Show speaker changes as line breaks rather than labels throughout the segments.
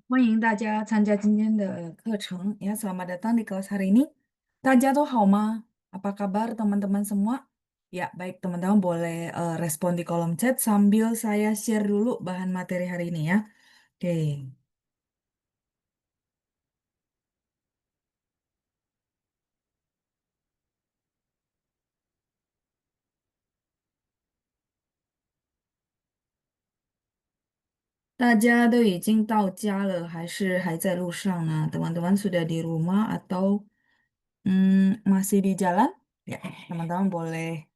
欢迎大家参加今天的课程ya. Selamat datang di kelas hari ini. 大家都好吗? Apa kabar teman-teman semua? Ya, baik teman-teman boleh respon di kolom chat sambil saya share dulu bahan materi hari ini ya. Oke, 大家都已经到家了，还是还在路上呢? Teman-teman sudah di rumah atau masih di jalan? Ya, teman-teman boleh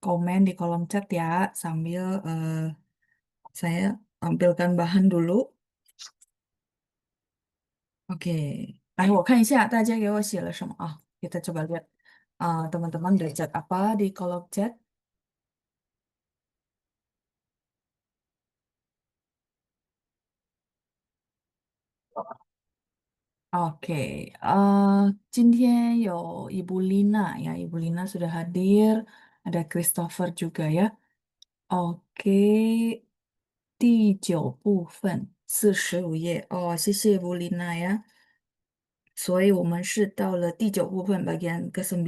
komen di kolom chat ya sambil saya tampilkan bahan dulu. Oke, 来，我看一下大家给我写了什么啊？kita coba lihat teman-teman udah chat apa di kolom chat. Oke, 今天有Ibu Lina ya, Ibu Lina sudah hadir, ada Christopher juga ya. Oke, 第9部分45页哦，谢谢Ibu Lina ya. 所以我们是到了第9部分 bagian ke-9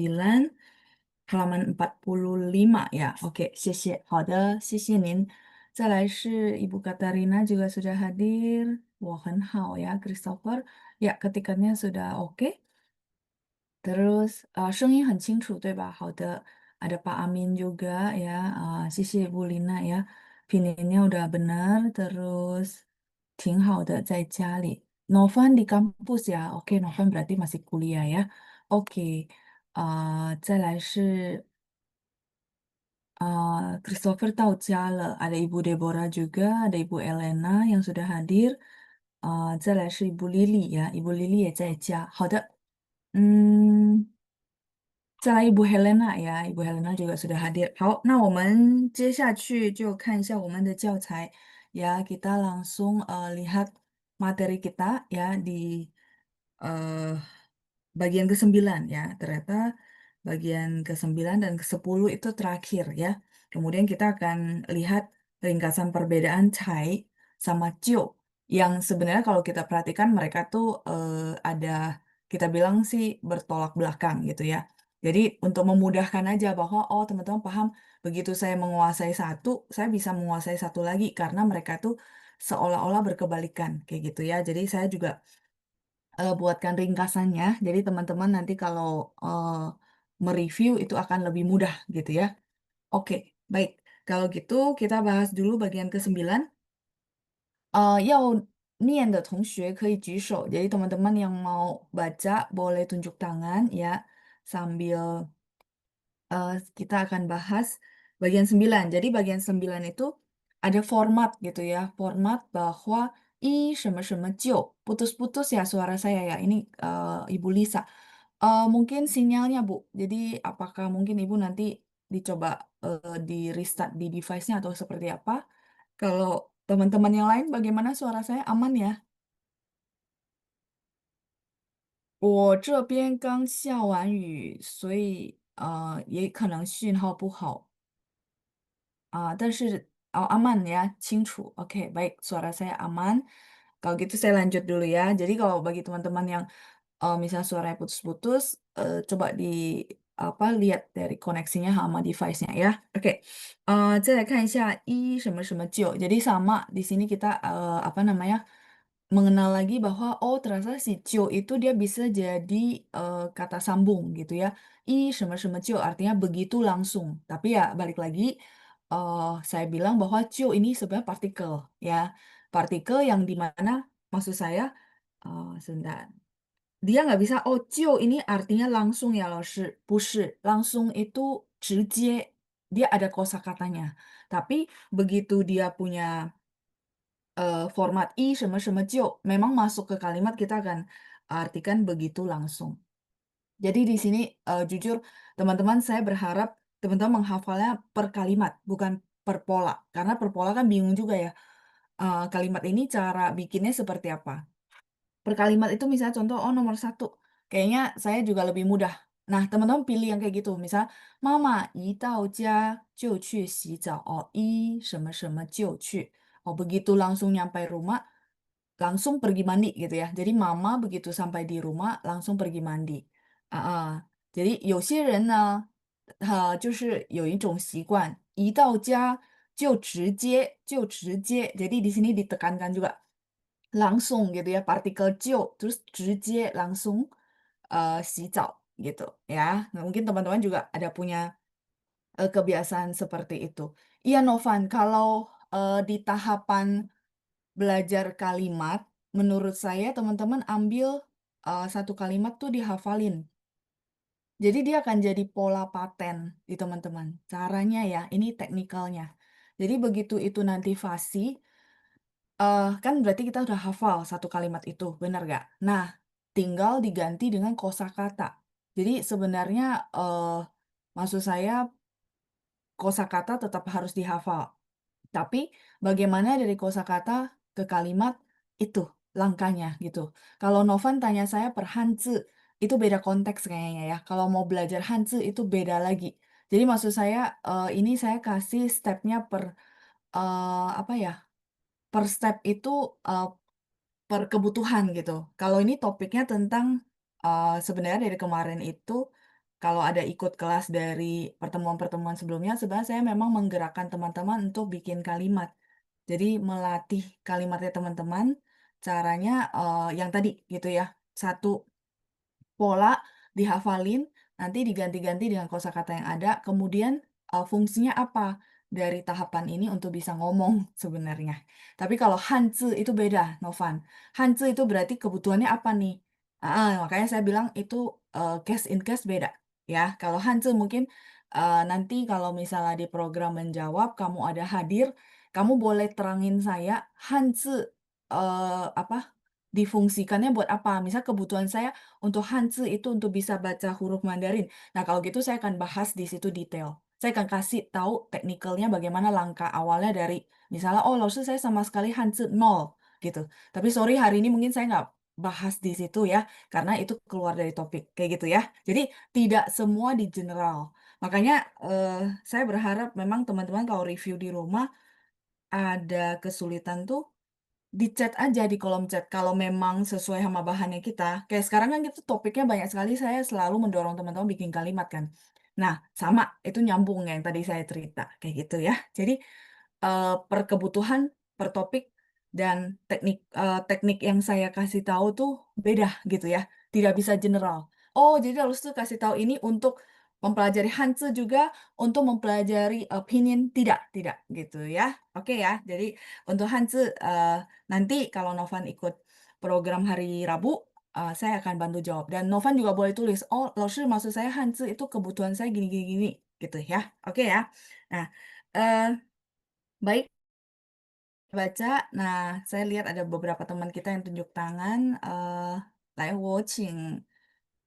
halaman 45 ya. Oke, 谢谢。好的，谢谢您。再来是Ibu Katarina juga sudah hadir. 我很好 ya, Christopher. Ya, ketikannya sudah oke. Terus 声音很清楚对吧？好的，ada Pak Amin juga ya. 谢谢Bu Lina ya. Pinginnya udah benar, terus 挺好的在家里. Novan di kampus ya. Oke, Novan berarti masih kuliah ya. Oke. 再来是Christopher 到家了. Ada Ibu Deborah juga, ada Ibu Elena yang sudah hadir. 再来是Ibu Lily ya. Ibu Lily 也在家。好的。再来Ibu Helena ya, Ibu Helena juga sudah hadir. 好，那我们接下去就看一下我们的教材 ya. Kita langsung lihat materi kita ya di eh, bagian ke-9 ya. Ternyata bagian ke-9 dan ke-10 itu terakhir ya. Kemudian kita akan lihat ringkasan perbedaan Cai sama Cio yang sebenarnya kalau kita perhatikan mereka tuh ada kita bilang sih bertolak belakang gitu ya. Jadi untuk memudahkan aja bahwa oh teman-teman paham begitu saya menguasai satu, saya bisa menguasai satu lagi karena mereka tuh seolah-olah berkebalikan kayak gitu ya. Jadi saya juga buatkan ringkasannya. Jadi teman-teman nanti kalau eh, mereview itu akan lebih mudah gitu ya. Oke, baik. Kalau gitu kita bahas dulu bagian ke-9. 要念的同学可以举手. Jadi teman-teman yang mau baca boleh tunjuk tangan ya sambil kita akan bahas bagian 9. Jadi bagian 9 itu ada format gitu ya. Format bahwa i 什么什么就 putus-putus ya suara saya ya. Ini Ibu Lisa. Mungkin sinyalnya Bu. Jadi apakah mungkin Ibu nanti dicoba di restart di device-nya atau seperti apa? Kalau teman-teman yang lain bagaimana suara saya aman ya? 我这边刚下完雨，所以也可能信号不好。但是aman ya, 清楚. Oke, baik, suara saya aman. Kalau gitu saya lanjut dulu ya. Jadi kalau bagi teman-teman yang misalnya suaranya putus-putus, coba di apa lihat dari koneksinya sama device-nya ya. Oke, 再来看一下一什么什么九. Jadi sama di sini kita apa namanya mengenal lagi bahwa oh ternyata si Cio itu dia bisa jadi kata sambung gitu ya. I 什么什么就 artinya begitu langsung. Tapi ya balik lagi saya bilang bahwa Cio ini sebenarnya partikel ya. Partikel yang dimana maksud saya sebentar. Dia nggak bisa oh Cio ini artinya langsung ya loh. 不是 langsung itu 直接 dia ada kosakatanya. Tapi begitu dia punya format i 什么什么就 memang masuk ke kalimat kita akan artikan begitu langsung. Jadi di sini jujur teman-teman saya berharap teman-teman menghafalnya per kalimat bukan per pola karena per pola kan bingung juga ya. Kalimat ini cara bikinnya seperti apa? Per kalimat itu misalnya contoh oh nomor satu kayaknya saya juga lebih mudah. Nah teman-teman pilih yang kayak gitu misal Mama 一到家就去洗澡 oh 一什么什么就去. Oh begitu langsung nyampe rumah langsung pergi mandi gitu ya. Jadi mama begitu sampai di rumah langsung pergi mandi. Heeh. Jadi 有些人呢，就是有一种习惯，一到家就直接，jadi di sini ditekankan juga langsung gitu ya, partikel 就 terus 直接 langsung, 洗澡gitu ya. Nah mungkin teman-teman juga ada punya, kebiasaan seperti itu. Iya Novan, kalau, di tahapan belajar kalimat, menurut saya teman-teman ambil, 1 kalimat tuh dihafalin. Jadi dia akan jadi pola paten di teman-teman. Caranya ya, ini teknikalnya. Jadi begitu itu nanti fasih, kan berarti kita udah hafal 1 kalimat itu, benar nggak? Nah, tinggal diganti dengan kosakata. Jadi sebenarnya, maksud saya kosakata tetap harus dihafal. Tapi bagaimana dari kosakata ke kalimat, itu langkahnya gitu. Kalau Novan tanya saya per hanzi, itu beda konteks kayaknya ya. Kalau mau belajar hanzi itu beda lagi. Jadi maksud saya, ini saya kasih stepnya per, apa ya, per step itu, per kebutuhan gitu. Kalau ini topiknya tentang, sebenarnya dari kemarin itu, kalau ada ikut kelas dari pertemuan-pertemuan sebelumnya, sebenarnya saya memang menggerakkan teman-teman untuk bikin kalimat. Jadi melatih kalimatnya teman-teman, caranya, yang tadi gitu ya, satu pola dihafalin, nanti diganti-ganti dengan kosakata yang ada, kemudian, fungsinya apa dari tahapan ini untuk bisa ngomong sebenarnya. Tapi kalau Hanzi itu beda, Novan. Hanzi itu berarti kebutuhannya apa nih? Heeh, makanya saya bilang itu, case in case beda, ya. Kalau Hanzi mungkin, nanti kalau misalnya di program menjawab kamu ada hadir, kamu boleh terangin saya Hanzi, apa, difungsikannya buat apa? Misal kebutuhan saya untuk Hanzi itu untuk bisa baca huruf Mandarin. Nah, kalau gitu saya akan bahas di situ detail. Saya akan kasih tahu teknikalnya bagaimana langkah awalnya dari misalnya, "Oh, laoshi saya sama sekali Hanzi nol," gitu. "Tapi sorry hari ini mungkin saya nggak bahas di situ ya, karena itu keluar dari topik," kayak gitu ya. Jadi tidak semua di general. Makanya, saya berharap memang teman-teman kalau review di rumah ada kesulitan tuh di-chat aja di kolom chat kalau memang sesuai sama bahannya kita. Kayak sekarang kan kita topiknya banyak sekali, saya selalu mendorong teman-teman bikin kalimat kan. Nah, sama, itu nyambung yang tadi saya cerita, kayak gitu ya. Jadi, per kebutuhan, per topik, dan teknik yang saya kasih tahu tuh beda gitu ya, tidak bisa general. Oh, jadi harus tuh kasih tahu ini untuk mempelajari Hanzi juga, untuk mempelajari opinion, tidak, gitu ya. Oke ya, jadi untuk Hanzi, nanti kalau Novan ikut program hari Rabu, saya akan bantu jawab dan Novan juga boleh tulis, "Oh, Laoshi maksud saya Hanzi itu kebutuhan saya gini gini gini," gitu ya. Oke ya. Nah, eee, baik baca. Nah, saya lihat ada beberapa teman kita yang tunjuk tangan, 来我请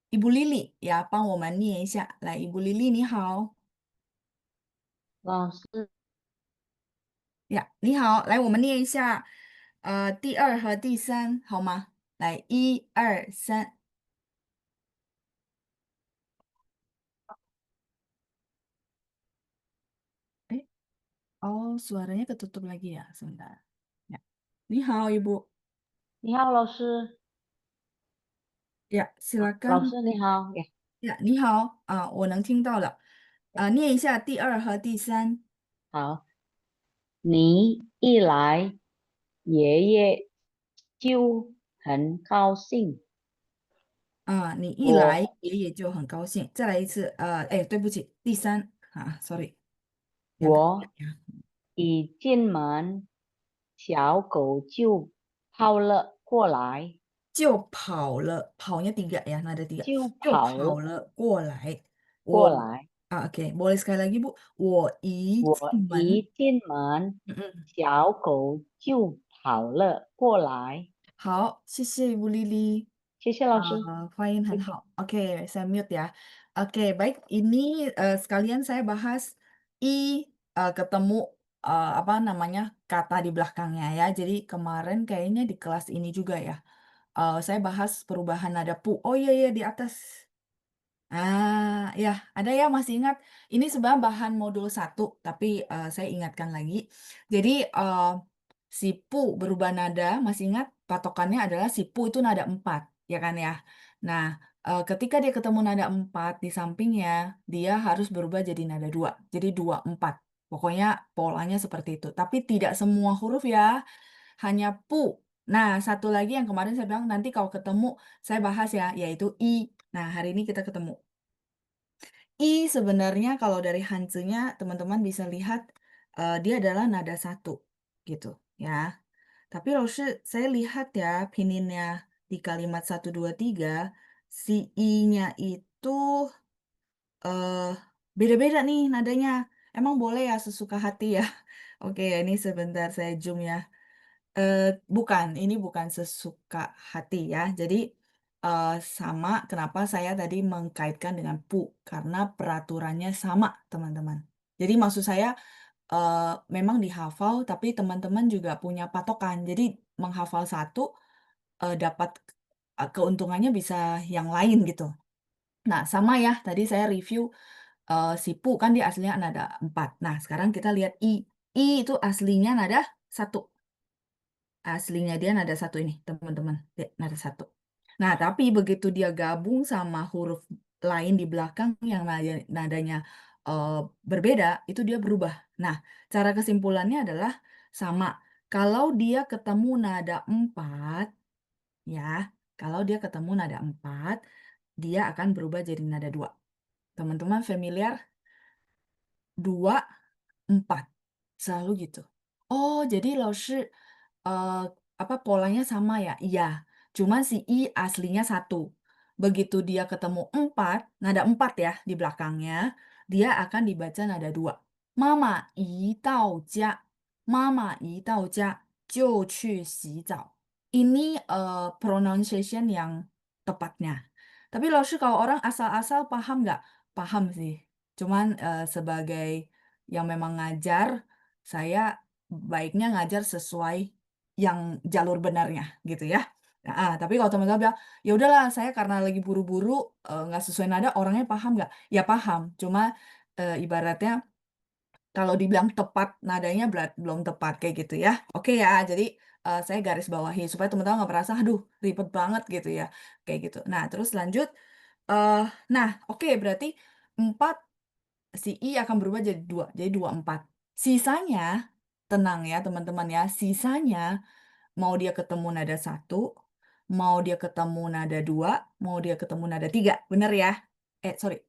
Ibu Lili ya, 帮我们念一下。来，Ibu Lili 你好。
老师，
呀，你好，来，我们念一下，第二和第三，好吗？来，一二三，哎，哦，suaranya ketutup lagi ya, sebentar. Ya, 你好，Ibu。
你好，老师，
呀，
老
silakan。
师你好，呀，
呀，你好，我能听到了。念一下第二和第三。
好，你一来，爷爷就很高兴。
你一来，
我
爷爷就很高兴。再来一次，哎，对不起，第三，sorry，两个
我一进门，小狗就跑了过来，
就跑了，跑nya tiga ya, nada tiga，
就
就
跑了
跑了过来。我
过来。
oke, boleh sekali lagi Bu. 我一
我
进门，
一进门，
嗯，
小狗就跑了过来。
好，谢谢 Ibu Lili。
谢谢老师，
发音很
谢谢。
好. Oke, saya mute ya. Oke, baik. Ini, sekalian saya bahas ketemu, apa namanya, kata di belakangnya ya. Jadi kemarin kayaknya di kelas ini juga ya, saya bahas perubahan nada pu. Oh iya iya, di atas. Ya, ada ya masih ingat? Ini sebenarnya bahan modul 1, tapi, saya ingatkan lagi. Jadi, Si pu berubah nada, masih ingat patokannya adalah si pu itu nada 4, ya kan ya? Nah, ketika dia ketemu nada 4 di sampingnya, dia harus berubah jadi nada 2. Jadi 2 4. Pokoknya polanya seperti itu. Tapi tidak semua huruf ya, hanya pu. Nah, satu lagi yang kemarin saya bilang nanti kalau ketemu saya bahas ya, yaitu i. Nah, hari ini kita ketemu. I sebenarnya kalau dari Hanzi-nya teman-teman bisa lihat dia adalah nada 1 gitu ya. Tapi saya lihat ya pininnya di kalimat 1 2 3 si I-nya itu eh beda-beda nih nadanya. Emang boleh ya sesuka hati ya? Oke, ini sebentar saya zoom ya. Bukan, ini bukan sesuka hati ya. Jadi, sama kenapa saya tadi mengkaitkan dengan pu, karena peraturannya sama, teman-teman. Jadi maksud saya, memang dihafal, tapi teman-teman juga punya patokan. Jadi menghafal satu, dapat, keuntungannya bisa yang lain gitu. Nah, sama ya, tadi saya review, si pu kan dia aslinya nada 4. Nah, sekarang kita lihat i. I itu aslinya nada 1. Aslinya dia nada 1 ini, teman-teman, nada 1. Nah, tapi begitu dia gabung sama huruf lain di belakang yang nadanya, eee, berbeda, itu dia berubah. Nah, cara kesimpulannya adalah sama. Kalau dia ketemu nada 4, ya, kalau dia ketemu nada 4, dia akan berubah jadi nada 2. Teman-teman familiar? 2 4, selalu gitu. Oh, jadi eee, polanya sama ya? Iya, cuman si I aslinya 1. Begitu dia ketemu 4, nada 4 ya di belakangnya, dia akan dibaca nada 2. Mama 一到家，妈妈一到家就去洗澡. Ini, pronunciation yang tepatnya. Tapi kalau orang asal-asal paham nggak? Paham sih. Cuman, sebagai yang memang ngajar, saya baiknya ngajar sesuai yang jalur benarnya gitu ya. Heeh, tapi kalau teman-teman bilang, "Ya udahlah saya karena lagi buru-buru, nggak sesuai nada orangnya paham nggak?" Ya paham, cuma, ibaratnya kalau dibilang tepat nadanya belum tepat kayak gitu ya. Oke ya, jadi, saya garis bawahi supaya teman-teman nggak merasa, "Aduh ribet banget," gitu ya, kayak gitu. Nah terus lanjut, eee, nah oke berarti 4 si I akan berubah jadi 2 jadi 2 4. Sisanya, tenang ya teman-teman ya, sisanya mau dia ketemu nada 1, mau dia ketemu nada 2, mau dia ketemu nada 3, bener ya? Sorry,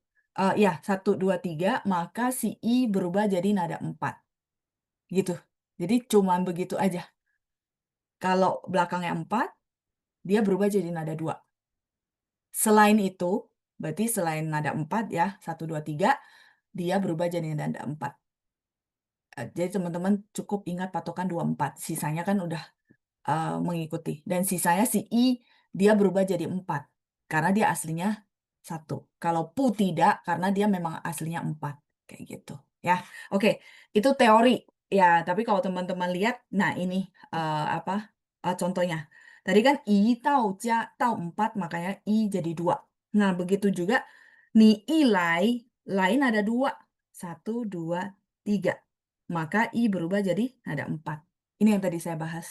iya 1, 2, 3, maka si I berubah jadi nada 4, gitu. Jadi cuman begitu aja. Kalau belakangnya 4, dia berubah jadi nada 2. Selain itu, berarti selain nada 4 ya, 1, 2, 3, dia berubah jadi nada 4. Jadi teman-teman cukup ingat patokan 2 4, sisanya kan udah, mengikuti. Dan sisanya si I, dia berubah jadi 4, karena dia aslinya 1. Kalau pu tidak, karena dia memang aslinya 4, kayak gitu, ya. Oke, itu teori, ya, tapi kalau teman-teman lihat, nah ini, contohnya. Tadi kan I tau jia, tau 4, makanya I jadi 2. Nah, begitu juga ni i lai, lain ada 2, 1, 2, 3. Maka I berubah jadi nada 4. Ini yang tadi saya bahas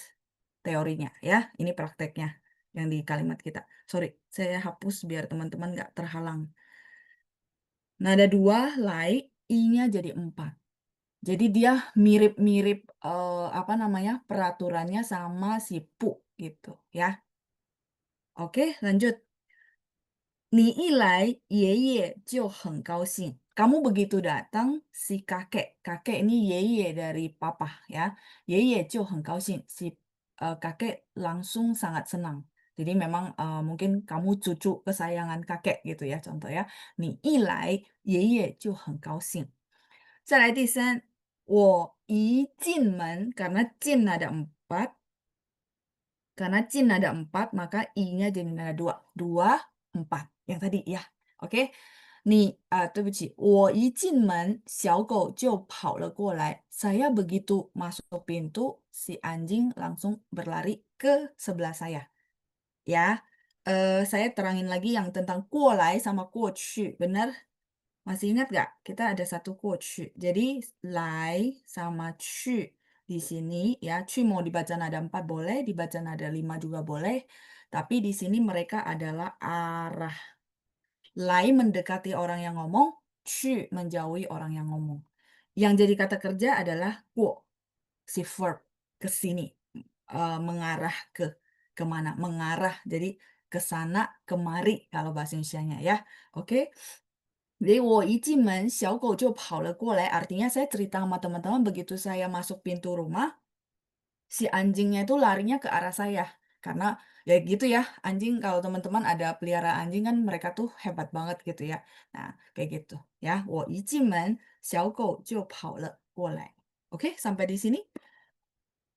teorinya ya, ini prakteknya yang di kalimat kita. Sorry, saya hapus biar teman-teman nggak terhalang. Nada 2 lai, I-nya jadi 4. Jadi dia mirip-mirip, peraturannya sama si pu gitu ya. Oke, lanjut. 你一来，爷爷就很高兴. Kamu begitu datang, si kakek, kakek ini yeye dari papa ya, yeye 就很高兴, si kakek langsung sangat senang. Jadi memang mungkin kamu cucu kesayangan kakek gitu ya, contoh ya. 你一来，爷爷就很高兴. 再来第三，我一进门, karena 进 ada 4, karena Jin ada 4, maka I-nya jadi nada 2. 2, 4. Yang tadi ya. Oke. 对不起，我一进门，小狗就跑了过来. Saya begitu masuk pintu, si anjing langsung berlari ke sebelah saya. Ya. Saya terangin lagi yang tentang 过来 sama 过去. Benar? Masih ingat nggak? Kita ada satu 过去. Jadi, 来 sama 去 di sini ya, "去" mau dibaca nada 4 boleh, dibaca nada 5 juga boleh, tapi di sini mereka adalah arah. Lai mendekati orang yang ngomong, 去 menjauhi orang yang ngomong. Yang jadi kata kerja adalah 过, si verb, ke sini, mengarah ke mana, mengarah, jadi ke sana, kemari kalau bahasa Indonesianya ya, oke. Jadi 我一进门，小狗就跑了过来, artinya saya cerita sama teman-teman begitu saya masuk pintu rumah, si anjingnya itu larinya ke arah saya. Karena ya gitu ya, anjing kalau teman-teman ada pelihara anjing kan mereka tuh hebat banget gitu ya. Nah, kayak gitu ya. 我一进门，小狗就跑了过来. Oke, sampai di sini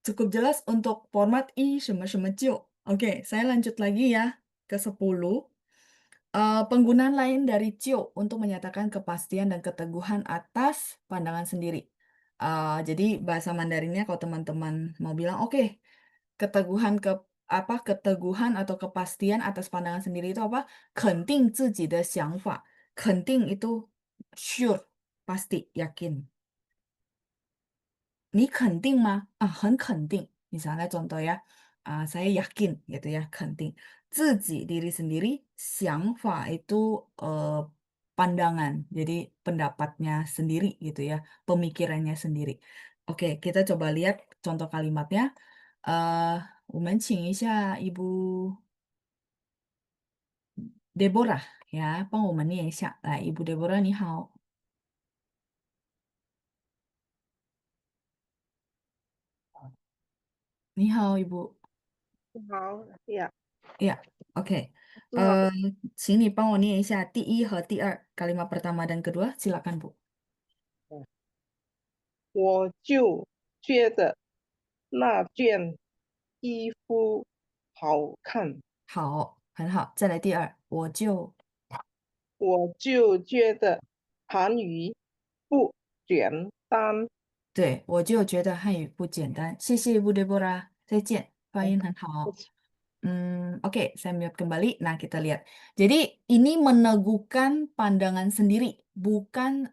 cukup jelas untuk format i 什么什么就. Oke, saya lanjut lagi ya ke 10. Penggunaan lain dari "cio" untuk menyatakan kepastian dan keteguhan atas pandangan sendiri. Jadi bahasa Mandarinnya kalau teman-teman mau bilang, "Oke, keteguhan keteguhan atau kepastian atas pandangan sendiri itu apa? 肯定自己的想法." 肯定itu sure, pasti, yakin. 你肯定吗? 很肯定. Misalnya contoh ya, saya yakin gitu ya, 肯定. 自己, diri sendiri, 想法 itu, pandangan, jadi pendapatnya sendiri gitu ya, pemikirannya sendiri. Oke, kita coba lihat contoh kalimatnya. 我们请一下 Ibu Deborah ya, 帮我们念一下. 来, Ibu Deborah 你好. 你好, Ibu.
好呀，Ya,
oke.
那
请你帮我念一下第一和第二 kalimat pertama dan kedua, silakan Bu.
我就觉得那件衣服好看，
好，很好。再来第二，
我就觉得韩语不简单。
对，我就觉得汉语不简单。谢谢Ibu Deborah，再见，发音很好。Oke, saya mute kembali. Nah, kita lihat. Jadi, ini meneguhkan pandangan sendiri, bukan,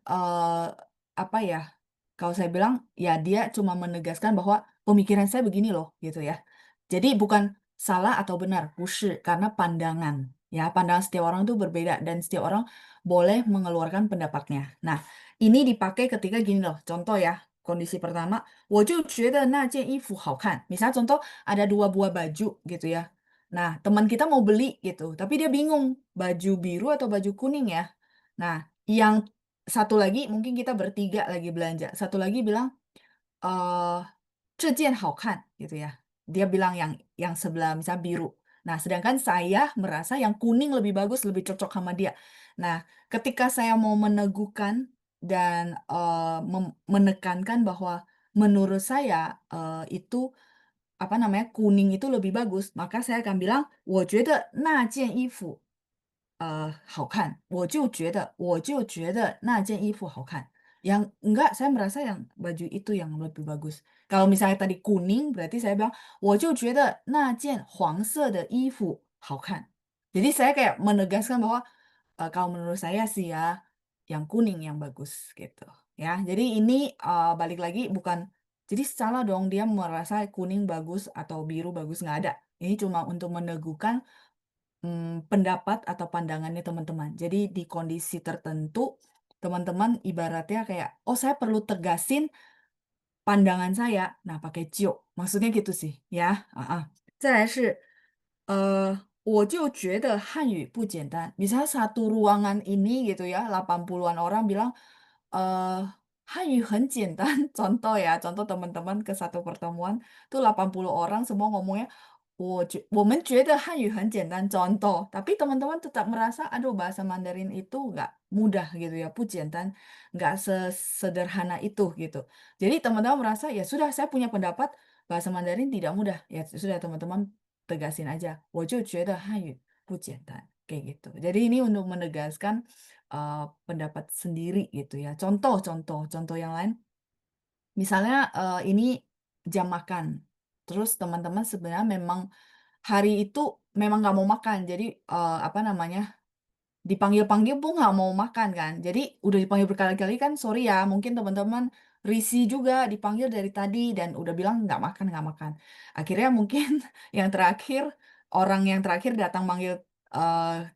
apa ya, kalau saya bilang, ya dia cuma menegaskan bahwa pemikiran saya begini loh, gitu ya. Jadi, bukan salah atau benar, 不是, karena pandangan. Ya, pandangan setiap orang itu berbeda dan setiap orang boleh mengeluarkan pendapatnya. Nah, ini dipakai ketika gini loh, contoh ya, kondisi pertama, 我就觉得那件衣服好看. Misalnya contoh, ada 2 buah baju gitu ya. Nah, teman kita mau beli gitu, tapi dia bingung, baju biru atau baju kuning ya. Nah, yang satu lagi, mungkin kita bertiga lagi belanja, satu lagi bilang, eee, 这件好看, gitu ya. Dia bilang yang sebelah misalnya biru. Nah, sedangkan saya merasa yang kuning lebih bagus, lebih cocok sama dia. Nah, ketika saya mau meneguhkan dan, menekankan bahwa menurut saya, itu apa namanya, kuning itu lebih bagus, maka saya akan bilang, 我觉得那件衣服好看，我就觉得那件衣服好看. Yang enggak, saya merasa yang baju itu yang lebih bagus. Kalau misalnya tadi kuning, berarti saya bilang, 我就觉得那件黄色的衣服好看. Jadi saya kayak menegaskan bahwa kalau menurut saya sih ya, yang kuning yang bagus gitu. Ya, jadi ini balik lagi bukan, jadi salah dong dia merasa kuning bagus atau biru bagus, nggak ada. Ini cuma untuk meneguhkan pendapat atau pandangannya teman-teman. Jadi di kondisi tertentu, teman-teman ibaratnya kayak, "Oh saya perlu tegasin pandangan saya." Nah pakai "就." Maksudnya gitu sih ya, heeh. 再来是, 我就觉得汉语不简单. Misalnya satu ruangan ini gitu ya, 80-an orang bilang, eee, "汉语很简单." Contoh ya, contoh teman-teman ke satu pertemuan, tuh 80 orang semua ngomongnya, 我们觉得汉语很简单, contoh. Tapi teman-teman tetap merasa, aduh bahasa Mandarin itu nggak mudah gitu ya, 不简单, nggak sesederhana itu gitu. Jadi teman-teman merasa, ya sudah saya punya pendapat, bahasa Mandarin tidak mudah. Ya sudah teman-teman tegasin aja, 我就觉得汉语不简单, kayak gitu. Jadi ini untuk menegaskan, pendapat sendiri gitu ya. Contoh yang lain, misalnya, ini jam makan, terus teman-teman sebenarnya memang hari itu memang nggak mau makan. Jadi, apa namanya, dipanggil-panggil pun nggak mau makan kan. Jadi udah dipanggil berkali-kali kan, sorry ya, mungkin teman-teman risih juga dipanggil dari tadi dan udah bilang nggak makan, nggak makan. Akhirnya mungkin yang terakhir, orang yang terakhir datang manggil,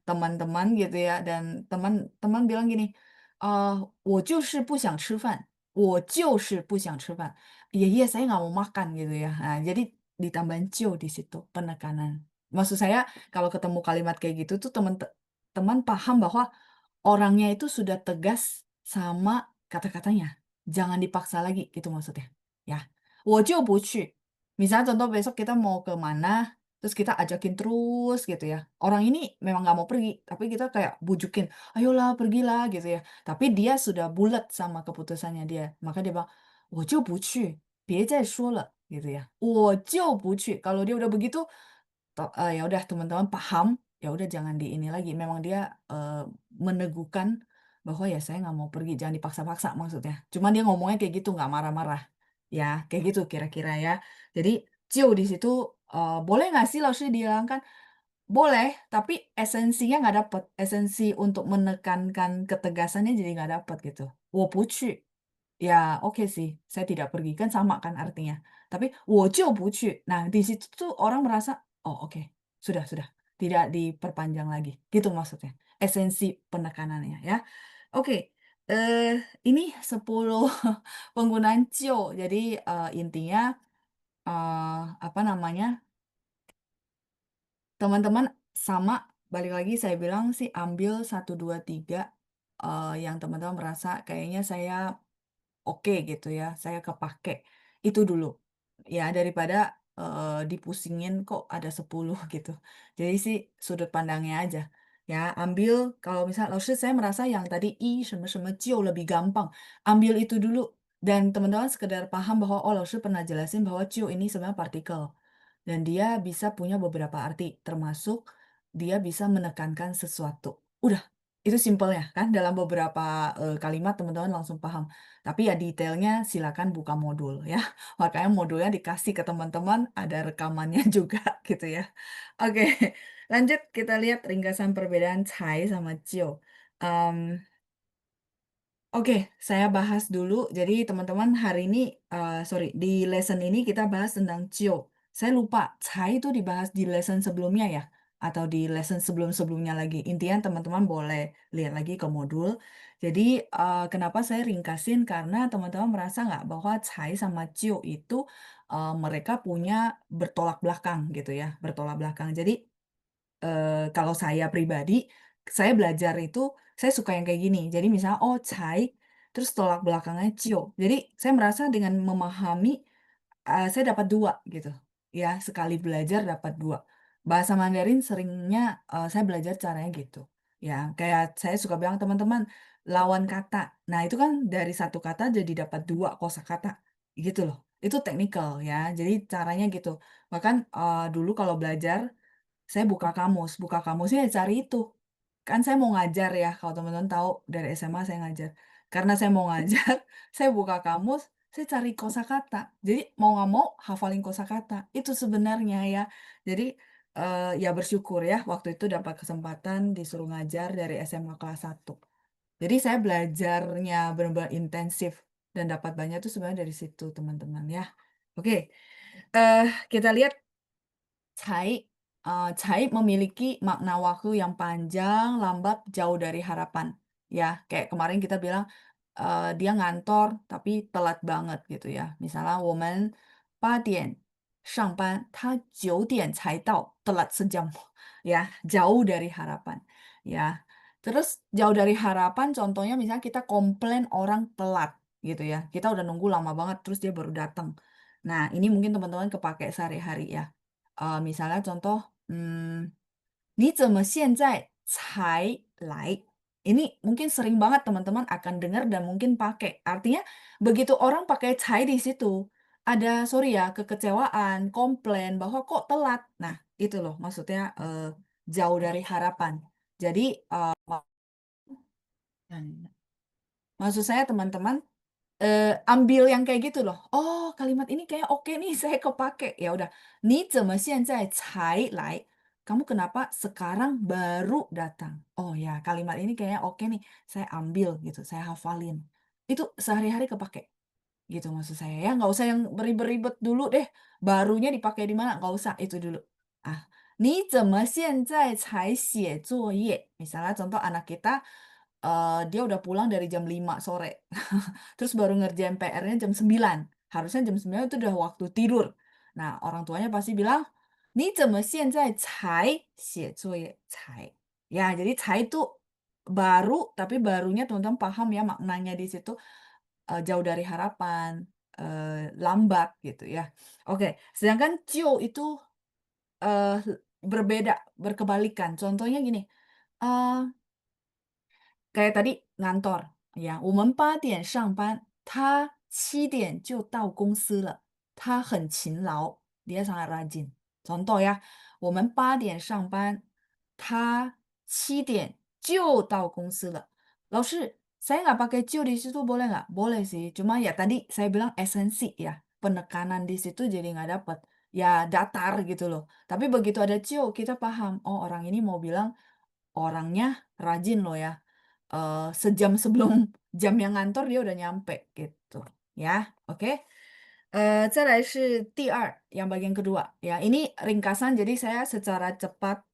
teman-teman gitu ya dan teman-teman bilang gini, 我就是不想吃饭我就是不想吃饭." "Iya iya, saya nggak mau makan," gitu ya. Nah, jadi ditambahin di situ, penekanan. Maksud saya kalau ketemu kalimat kayak gitu tuh teman paham bahwa orangnya itu sudah tegas sama kata-katanya, jangan dipaksa lagi gitu maksudnya, ya. 我就不去. Misalnya contoh besok kita mau ke mana, terus kita ajakin terus gitu ya. Orang ini memang nggak mau pergi, tapi kita kayak bujukin, "Ayolah pergilah," gitu ya. Tapi dia sudah bulat sama keputusannya dia, maka dia bilang, 我就不去，别再说了,gitu ya. 我就不去. Kalau dia udah begitu, ya udah teman-teman paham, ya udah jangan di ini lagi, memang dia, meneguhkan bahwa ya saya nggak mau pergi, jangan dipaksa-paksa maksudnya. Cuman dia ngomongnya kayak gitu, nggak marah-marah. Ya, kayak gitu kira-kira ya. Jadi di situ, boleh nggak sih langsung dihilangkan? Boleh, tapi esensinya nggak dapet. Esensi untuk menekankan ketegasannya jadi nggak dapet gitu. 我不去. Ya oke sih, saya tidak pergi, kan sama kan artinya. Tapi 我就不去. Nah, di situ tuh orang merasa, "Oh oke, sudah, tidak diperpanjang lagi." Gitu maksudnya, esensi penekanannya ya. Oke, ini 10 penggunaan "cio." Jadi, intinya, apa namanya, teman-teman sama, balik lagi saya bilang sih ambil 1, 2, 3 yang teman-teman merasa kayaknya saya oke gitu ya, saya kepake, itu dulu. Ya daripada, dipusingin kok ada 10 gitu. Jadi sih sudut pandangnya aja. Ya ambil kalau misal lalu saya merasa yang tadi i,什么什么 jiu lebih gampang, ambil itu dulu dan teman-teman sekedar paham bahwa, oh lalu pernah jelasin bahwa jiu ini sebenarnya partikel. Dan dia bisa punya beberapa arti, termasuk dia bisa menekankan sesuatu. Udah, itu simpelnya kan dalam beberapa, kalimat teman-teman langsung paham. Tapi ya detailnya silakan buka modul ya. Makanya modulnya dikasih ke teman-teman, ada rekamannya juga gitu ya. Oke, lanjut kita lihat ringkasan perbedaan cai sama jiu. Mmm Oke, saya bahas dulu. Jadi teman-teman hari ini, sorry, di lesson ini kita bahas tentang cio. Saya lupa, cai itu dibahas di lesson sebelumnya ya? Atau di lesson sebelum-sebelumnya lagi? Intinya teman-teman boleh lihat lagi ke modul. Jadi, kenapa saya ringkasin, karena teman-teman merasa nggak bahwa cai sama cio itu, mereka punya bertolak belakang gitu ya, bertolak belakang. Jadi kalau saya pribadi, saya belajar itu, saya suka yang kayak gini. Jadi misalnya, oh cai, terus tolak belakangnya cio. Jadi saya merasa dengan memahami, saya dapat 2 gitu. Ya, sekali belajar dapat 2. Bahasa Mandarin seringnya, saya belajar caranya gitu. Ya, kayak saya suka bilang, "Teman-teman, lawan kata." Nah, itu kan dari satu kata jadi dapat 2 kosakata, gitu loh. Itu teknikal ya, jadi caranya gitu. Bahkan, dulu kalau belajar saya buka kamusnya ya cari itu. Kan saya mau ngajar ya, kalau teman-teman tahu dari SMA saya ngajar. Karena saya mau ngajar, saya buka kamus, saya cari kosakata. Jadi mau nggak mau hafalin kosakata, itu sebenarnya ya. Jadi, ya bersyukur ya waktu itu dapat kesempatan disuruh ngajar dari SMA kelas 1. Jadi saya belajarnya benar-benar intensif dan dapat banyak tuh sebenarnya dari situ teman-teman ya. Oke, kita lihat Cai, cai memiliki makna waktu yang panjang, lambat, jauh dari harapan. Ya, kayak kemarin kita bilang, dia ngantor tapi telat banget gitu ya. Misalnya 我们8点上班，他9点才到, telat sejam. Ya, jauh dari harapan. Ya. Terus jauh dari harapan contohnya misalnya kita komplain orang telat gitu ya. Kita udah nunggu lama banget terus dia baru datang. Nah, ini mungkin teman-teman kepakai sehari-hari ya. Misalnya contoh, 你怎么现在才来? Ini mungkin sering banget teman-teman akan dengar dan mungkin pakai. Artinya begitu orang pakai cai di situ, ada sorry ya, kekecewaan, komplain bahwa kok telat. Nah, itu loh maksudnya, jauh dari harapan. Jadi, maksud saya teman-teman, ambil yang kayak gitu loh, "Oh kalimat ini kayak oke nih saya kepake." Ya udah, "你怎么现在才来?" Kamu kenapa sekarang baru datang? Oh ya kalimat ini kayaknya oke nih, saya ambil gitu, saya hafalin. Itu sehari-hari kepake. gitu maksud saya ya. Nggak usah yang beribet-ribet dulu deh, barunya dipakai di mana, nggak usah, itu dulu. Ah, 你怎么现在才写作业? Misalnya contoh anak kita, dia udah pulang dari jam 5 sore, terus baru ngerjain PR-nya jam 9, harusnya jam 9 itu udah waktu tidur. Nah, orang tuanya pasti bilang, 你怎么现在才写作业? 才. Ya, jadi 才itu baru, tapi barunya teman-teman paham ya maknanya di situ, jauh dari harapan, lambat gitu ya. Oke, sedangkan 就 itu, berbeda, berkebalikan. Contohnya gini, eee kayak tadi ngantor, ya, 我们8点上班, 他7点就到公司了, 他很勤劳, dia sangat rajin. Contoh ya, 我们8点上班, 他7点就到公司了. 老师, saya nggak pakai 就 di situ boleh nggak? Boleh sih, cuma ya tadi saya bilang esensi ya, penekanan di situ jadi nggak dapet. Ya datar gitu loh. Tapi begitu ada 就, kita paham, oh orang ini mau bilang orangnya rajin loh ya. Sejam sebelum jamnya ngantor dia udah nyampe gitu ya, oke. 再来是第二 yang bagian kedua ya, ini ringkasan jadi saya secara cepat,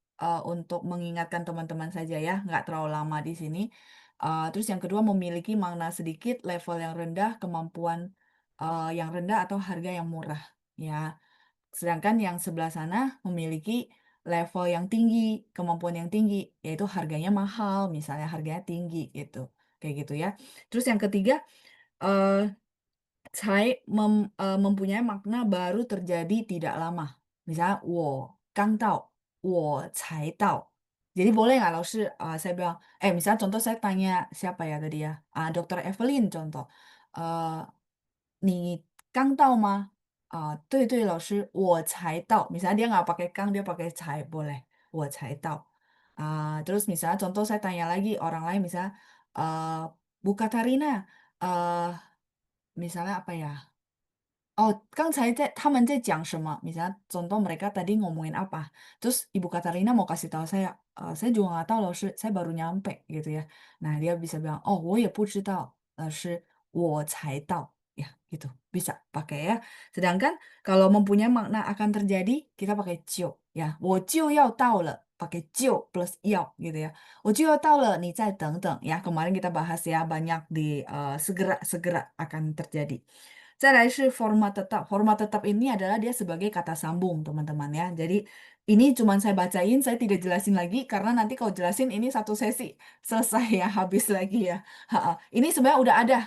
untuk mengingatkan teman-teman saja ya, nggak terlalu lama di sini. Terus yang kedua memiliki makna sedikit, level yang rendah, kemampuan, yang rendah atau harga yang murah ya. Sedangkan yang sebelah sana memiliki level yang tinggi, kemampuan yang tinggi, yaitu harganya mahal, misalnya harganya tinggi gitu, kayak gitu ya. Terus yang ketiga, eee, mempunyai makna baru terjadi tidak lama. Misalnya 我刚到,我才到. Jadi boleh nggak laoshi, saya bilang misalnya contoh saya tanya siapa ya tadi ya, Dokter Evelyn contoh, eee 你刚到吗？对对，老师，我才到. Misalnya dia nggak pakai 刚, dia pakai 才, boleh. 我才到. Terus misalnya contoh saya tanya lagi orang lain misalnya, Bu Katarina, eee, misalnya apa ya, oh, 刚才他们在讲什么? Misalnya contoh mereka tadi ngomongin apa, terus Ibu Katarina mau kasih tahu saya, "saya juga nggak tahu, 老师, saya baru nyampe," gitu ya. Nah, dia bisa bilang, "哦，我也不知道，老师，我才到." Ya, gitu, bisa pakai ya. Sedangkan kalau mempunyai makna akan terjadi, kita pakai 就 ya. 我就要到了, pakai 就 plus 要gitu ya. 我就要到了, 你再等等 ya. Kemarin kita bahas ya banyak di segera akan terjadi. 再来是 format tetap. Format tetap ini adalah dia sebagai kata sambung, teman-teman ya. Jadi ini cuman saya bacain, saya tidak jelasin lagi karena nanti kalau jelasin ini satu sesi selesai ya, habis lagi ya. Heeh. Ini sebenarnya udah ada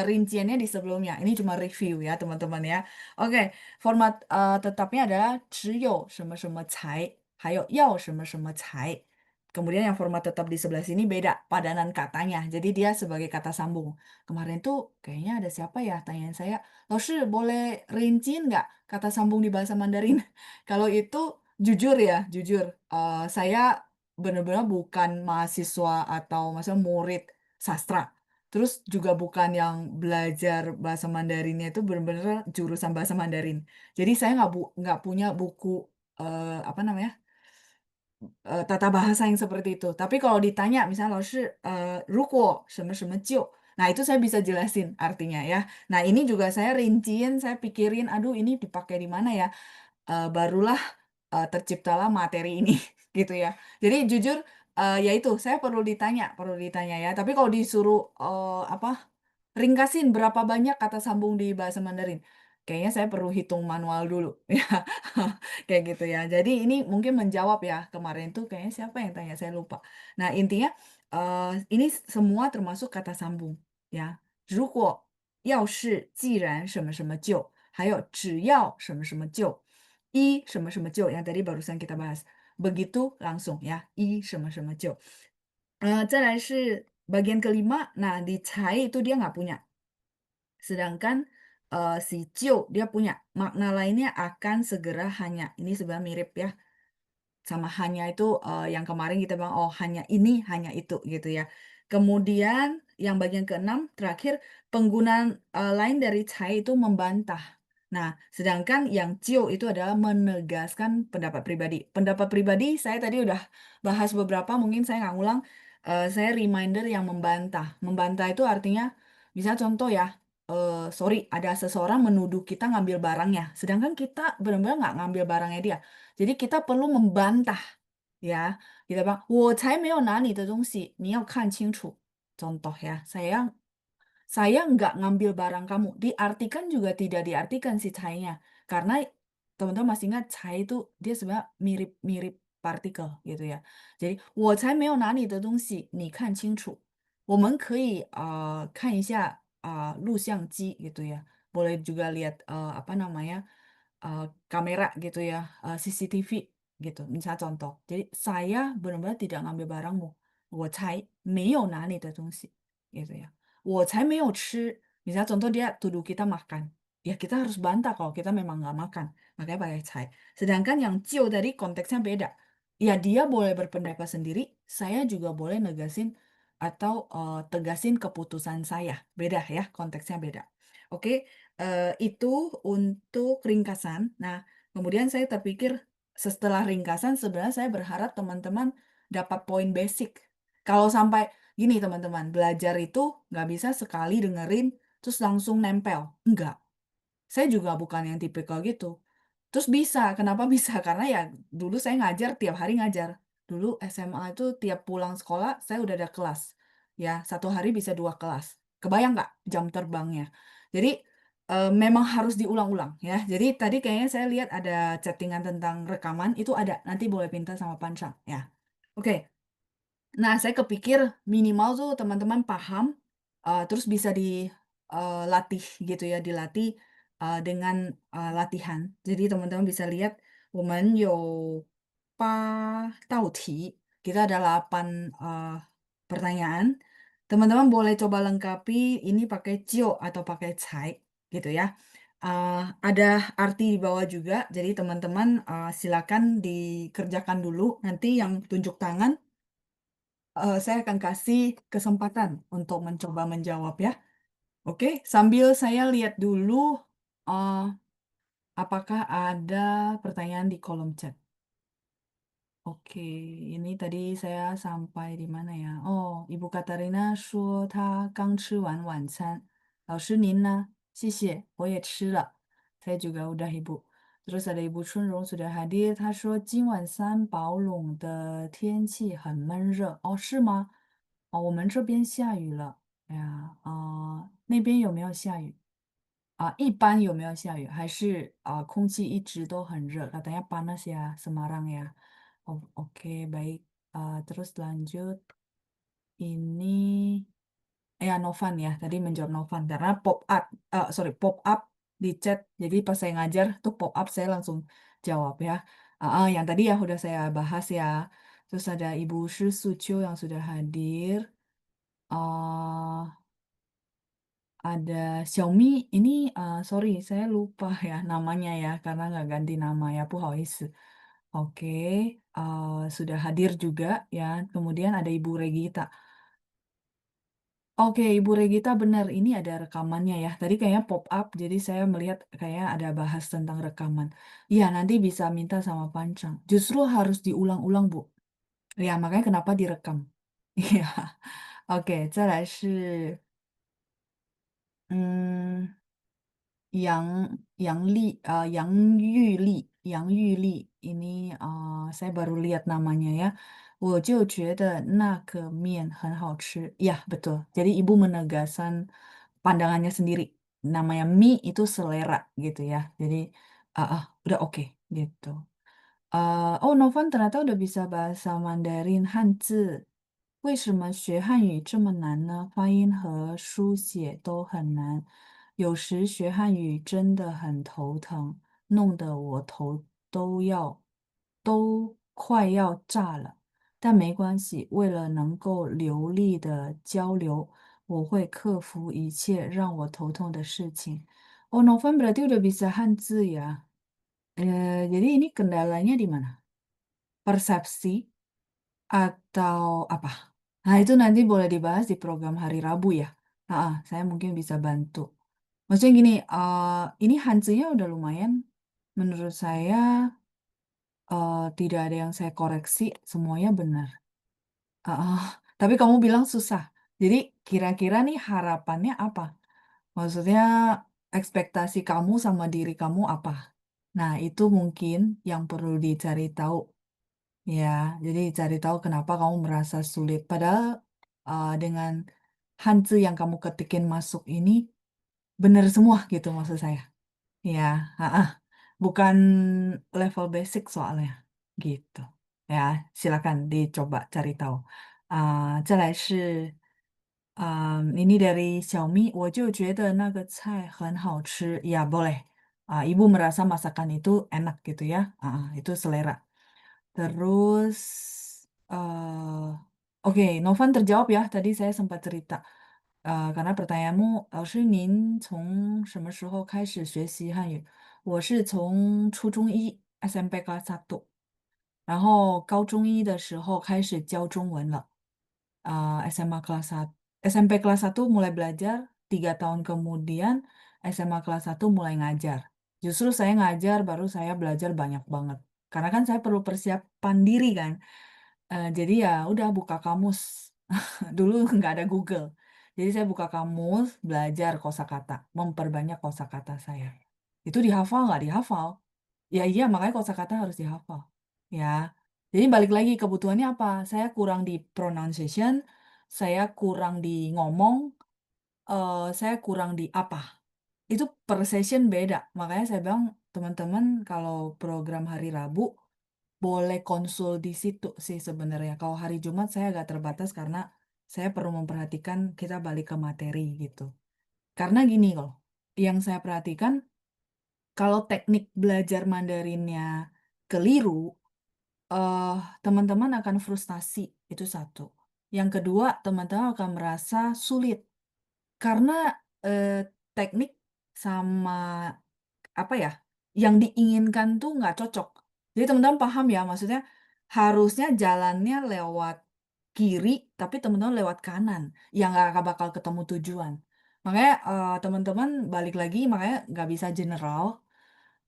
rinciannya di sebelumnya. Ini cuma review ya, teman-teman ya. Oke, format tetapnya adalah 只有什么什么才，还有要什么什么才. Kemudian yang format tetap di sebelah sini beda padanan katanya. Jadi dia sebagai kata sambung. Kemarin tuh kayaknya ada siapa ya tanyain saya, 老师 boleh rinciin nggak kata sambung di bahasa Mandarin? Kalau itu jujur ya, jujur, saya benar-benar bukan mahasiswa atau maksudnya murid sastra. Terus juga bukan yang belajar bahasa Mandarinnya itu benar-benar jurusan bahasa Mandarin. Jadi saya nggak punya buku, apa namanya, tata bahasa yang seperti itu. Tapi kalau ditanya misalnya 老师, 如果什么什么就, nah itu saya bisa jelasin artinya ya. Nah ini juga saya rinciin, saya pikirin, aduh ini dipakai di mana ya? Barulah, terciptalah materi ini gitu ya. Jadi jujur, ya itu saya perlu ditanya ya. Tapi kalau disuruh, apa, ringkasin berapa banyak kata sambung di bahasa Mandarin, kayaknya saya perlu hitung manual dulu ya, kayak gitu ya. Jadi ini mungkin menjawab ya, kemarin tuh kayaknya siapa yang tanya, saya lupa. Nah intinya, ini semua termasuk kata sambung ya. 如果要是既然什么什么就，还有只要什么什么就，一什么什么就 yang tadi barusan kita bahas. Begitu langsung ya, 一什么什么就. 再来是 bagian kelima, nah di 才 itu dia nggak punya. Sedangkan, si 就 dia punya. Makna lainnya akan segera hanya. Ini sebenarnya mirip ya. Sama hanya itu, yang kemarin kita bilang, oh hanya ini, hanya itu gitu ya. Kemudian yang bagian keenam terakhir penggunaan, lain dari 才 itu membantah. Nah, sedangkan yang 就 itu adalah menegaskan pendapat pribadi. Pendapat pribadi saya tadi udah bahas beberapa, mungkin saya nggak ngulang, saya reminder yang membantah. Membantah itu artinya, misal contoh ya, sorry, ada seseorang menuduh kita ngambil barangnya, sedangkan kita benar-benar nggak ngambil barangnya dia. Jadi kita perlu membantah, ya. Kita bilang, 我才没有拿你的东西，你要看清楚. Contoh ya, saya nggak ngambil barang kamu. Diartikan juga tidak diartikan si cainya. Karena teman-teman masih ingat cai itu dia sebenarnya mirip-mirip partikel gitu ya. Jadi 我才没有拿你的东西，你看清楚。我们可以看一下录像机gitu ya. Boleh juga lihat apa namanya kamera gitu ya, CCTV gitu. Misal contoh. Jadi saya benar-benar tidak ngambil barangmu. 我才没有拿你的东西 gitu ya. 我才没有吃. Misalnya contoh dia tuduh kita makan. Ya kita harus bantah kalau kita memang nggak makan. Makanya pakai cai. Sedangkan yang cio tadi konteksnya beda. Ya dia boleh berpendapat sendiri. Saya juga boleh negasin atau tegasin keputusan saya. Beda ya, konteksnya beda. Oke, itu untuk ringkasan. Nah, kemudian saya terpikir setelah ringkasan sebenarnya saya berharap teman-teman dapat poin basic. Kalau sampai gini teman-teman, belajar itu nggak bisa sekali dengerin terus langsung nempel. Enggak. Saya juga bukan yang tipikal gitu. Terus bisa, kenapa bisa? Karena ya dulu saya ngajar tiap hari ngajar. Dulu SMA itu tiap pulang sekolah saya udah ada kelas. Ya, satu hari bisa 2 kelas. Kebayang nggak jam terbangnya? Jadi memang harus diulang-ulang ya. Jadi tadi kayaknya saya lihat ada chattingan tentang rekaman, itu ada. Nanti boleh pinta sama Pansang ya. Oke. Nah, saya kepikir minimal tuh teman-teman paham, terus bisa dilatih gitu ya, dilatih dengan latihan. Jadi teman-teman bisa lihat, 我们有8道题, kita ada 8 pertanyaan. Teman-teman boleh coba lengkapi ini pakai cio atau pakai cai gitu ya. Ada arti di bawah juga, jadi teman-teman silakan dikerjakan dulu. Nanti yang tunjuk tangan saya akan kasih kesempatan untuk mencoba menjawab ya. Oke, sambil saya lihat dulu eh, apakah ada pertanyaan di kolom chat. Oke, ini tadi saya sampai di mana ya? Oh, Ibu Katarina 说她刚吃完晚餐。老师您呢？谢谢，我也吃了。Saya juga udah Ibu. Terus ada Ibu Chunrong sudah hadir，她说今晚三宝垄的天气很闷热。哦，是吗？哦，我们这边下雨了。哎呀，那边有没有下雨？一般有没有下雨？还是空气一直都很热？Katanya panas ya Semarang ya. Oh, oke, baik. Terus lanjut. Ini ya Novan ya. Tadi menjawab Novan karena pop up di chat. Jadi pas saya ngajar tuh pop up saya langsung jawab ya. Yang tadi ya udah saya bahas ya. Terus ada Ibu Shi Sucio yang sudah hadir. eh Ada Xiaomi, ini sorry saya lupa ya namanya ya karena nggak ganti nama ya, 不好意思. Oke, sudah hadir juga ya. Kemudian ada Ibu Regita. Oke, Ibu Regita benar ini ada rekamannya ya. Tadi kayaknya pop up, jadi saya melihat kayak ada bahas tentang rekaman. Iya, nanti bisa minta sama Pancang. Justru harus diulang-ulang, Bu. Ya, makanya kenapa direkam. Iya. Oke, 再来是嗯。杨玉丽, ini saya baru lihat namanya ya. 我就觉得那个面很好吃. Ya, betul. Jadi ibu menegaskan pandangannya sendiri. Namanya mie itu selera gitu ya. Jadi udah oke gitu. Oh, Novan ternyata udah bisa bahasa Mandarin 汉字。为什么学汉语这么难呢？发音和书写都很难，有时学汉语真的很头疼，弄得我头都快要炸了。但没关系，为了能够流利的交流，我会克服一切让我头痛的事情。Oh, Novan berarti udah bisa 汉字 ya. Jadi ini kendalanya di mana? Persepsi atau apa? Nah, itu nanti boleh dibahas di program hari Rabu ya. Saya mungkin bisa bantu. Maksudnya gini, ini Hanzinya udah lumayan. Menurut saya tidak ada yang saya koreksi, semuanya benar. Ah, tapi kamu bilang susah. Jadi kira-kira nih harapannya apa? Maksudnya ekspektasi kamu sama diri kamu apa? Nah, itu mungkin yang perlu dicari tahu. Ya, jadi cari tahu kenapa kamu merasa sulit. Padahal dengan Hanzi yang kamu ketikin masuk ini benar semua gitu maksud saya. Ya, bukan level basic soalnya gitu. Ya, silakan dicoba cari tahu. 再来是ini dari Xiaomi,我就觉得那个菜很好吃. Ya, boleh. Ibu merasa masakan itu enak gitu ya. Itu selera. Terus, oke, Novan terjawab ya. Tadi saya sempat cerita. Karena pertanyaanmu, 老师您从什么时候开始学习汉语？我是从初中一 SMP kelas 1，然后高中一的时候开始教中文了。SMA kelas 1, SMP kelas 1 mulai belajar, 3 tahun kemudian SMA kelas 1 mulai ngajar. Justru saya ngajar, baru saya belajar banyak banget. Karena kan saya perlu persiapan diri kan. Jadi ya udah buka kamus. Dulu nggak ada Google. Jadi saya buka kamus, belajar kosakata, memperbanyak kosakata saya. Itu dihafal nggak dihafal? Ya iya, makanya kosakata harus dihafal. Ya. Jadi balik lagi kebutuhannya apa? Saya kurang di pronunciation, saya kurang di ngomong, saya kurang di apa. Itu per session beda. Makanya saya bilang teman-teman kalau program hari Rabu boleh konsul di situ sih sebenarnya. Kalau hari Jumat saya agak terbatas karena saya perlu memperhatikan kita balik ke materi gitu. Karena gini loh, yang saya perhatikan kalau teknik belajar Mandarinnya keliru, eh teman-teman akan frustasi, itu satu. Yang kedua, teman-teman akan merasa sulit karena eh, teknik sama apa ya, yang diinginkan tuh nggak cocok. Jadi teman-teman paham ya, maksudnya harusnya jalannya lewat kiri, tapi teman-teman lewat kanan, yang nggak bakal ketemu tujuan. Makanya teman-teman balik lagi, makanya nggak bisa general.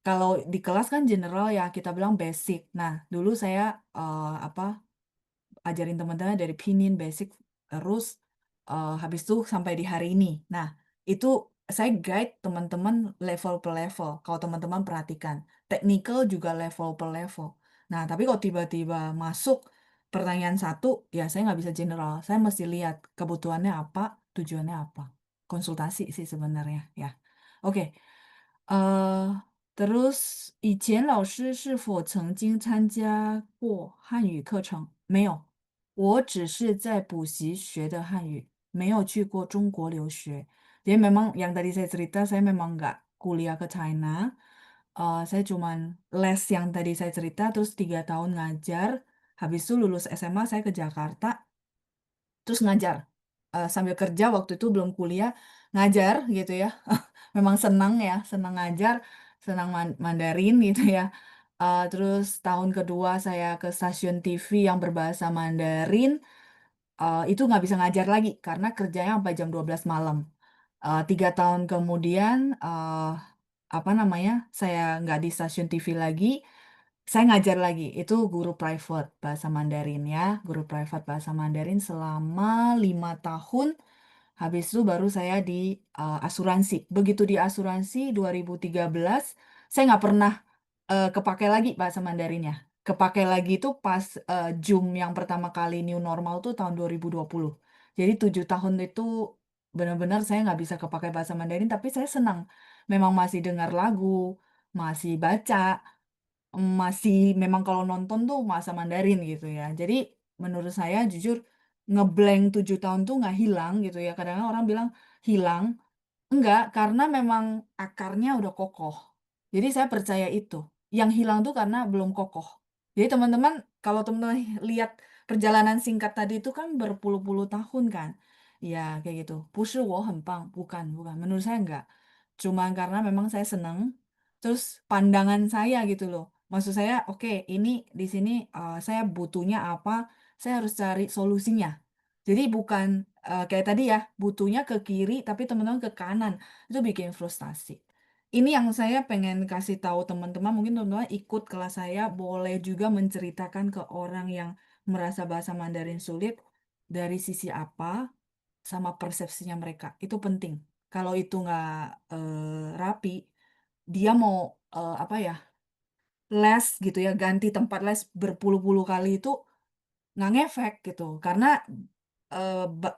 Kalau di kelas kan general ya kita bilang basic. Nah, dulu saya apa ajarin teman-teman dari pinin basic terus habis itu sampai di hari ini. Nah, itu saya guide teman-teman level per level. Kalau teman-teman perhatikan, technical juga level per level. Nah, tapi kalau tiba-tiba masuk pertanyaan satu, ya saya nggak bisa general. Saya mesti lihat kebutuhannya apa, tujuannya apa. Konsultasi sih sebenarnya ya. Oke. terus以前老师是否曾经参加过汉语课程？没有，我只是在补习学的汉语，没有去过中国留学。Jadi memang yang tadi saya cerita, saya memang nggak kuliah ke China. Saya cuman les yang tadi saya cerita, terus 3 tahun ngajar. Habis itu lulus SMA, saya ke Jakarta, terus ngajar. Sambil kerja waktu itu belum kuliah, ngajar gitu ya. Memang senang ya, senang ngajar, senang Mandarin gitu ya. Terus tahun kedua saya ke stasiun TV yang berbahasa Mandarin, itu nggak bisa ngajar lagi karena kerjanya sampai jam 12 malam. 3 tahun kemudian, apa namanya, saya nggak di stasiun TV lagi, saya ngajar lagi. Itu guru private bahasa Mandarin ya, guru private bahasa Mandarin selama 5 tahun. Habis itu baru saya di asuransi. Begitu di asuransi 2013, saya nggak pernah kepake lagi bahasa Mandarinnya. Kepake lagi itu pas Zoom yang pertama kali new normal tuh tahun 2020. Jadi 7 tahun itu benar-benar saya nggak bisa kepake bahasa Mandarin, tapi saya senang. Memang masih dengar lagu, masih baca, masih memang kalau nonton tuh bahasa Mandarin gitu ya. Jadi menurut saya jujur ngeblank 7 tahun tuh nggak hilang gitu ya. Kadang-kadang orang bilang hilang. Enggak, karena memang akarnya udah kokoh. Jadi saya percaya itu. Yang hilang tuh karena belum kokoh. Jadi teman-teman, kalau teman-teman lihat perjalanan singkat tadi itu kan berpuluh-puluh tahun kan. Ya, kayak gitu. 不是我很棒, bukan, bukan. Menurut saya enggak. Cuman karena memang saya seneng, terus pandangan saya gitu loh. Maksud saya, oke, ini di sini saya butuhnya apa, saya harus cari solusinya. Jadi bukan kayak tadi ya, butuhnya ke kiri tapi teman-teman ke kanan. Itu bikin frustasi. Ini yang saya pengen kasih tahu teman-teman, mungkin teman-teman ikut kelas saya boleh juga menceritakan ke orang yang merasa bahasa Mandarin sulit dari sisi apa sama persepsinya mereka. Itu penting. kalau itu nggak rapi, dia mau apa ya, les gitu ya, ganti tempat les berpuluh-puluh kali itu nggak ngefek gitu. Karena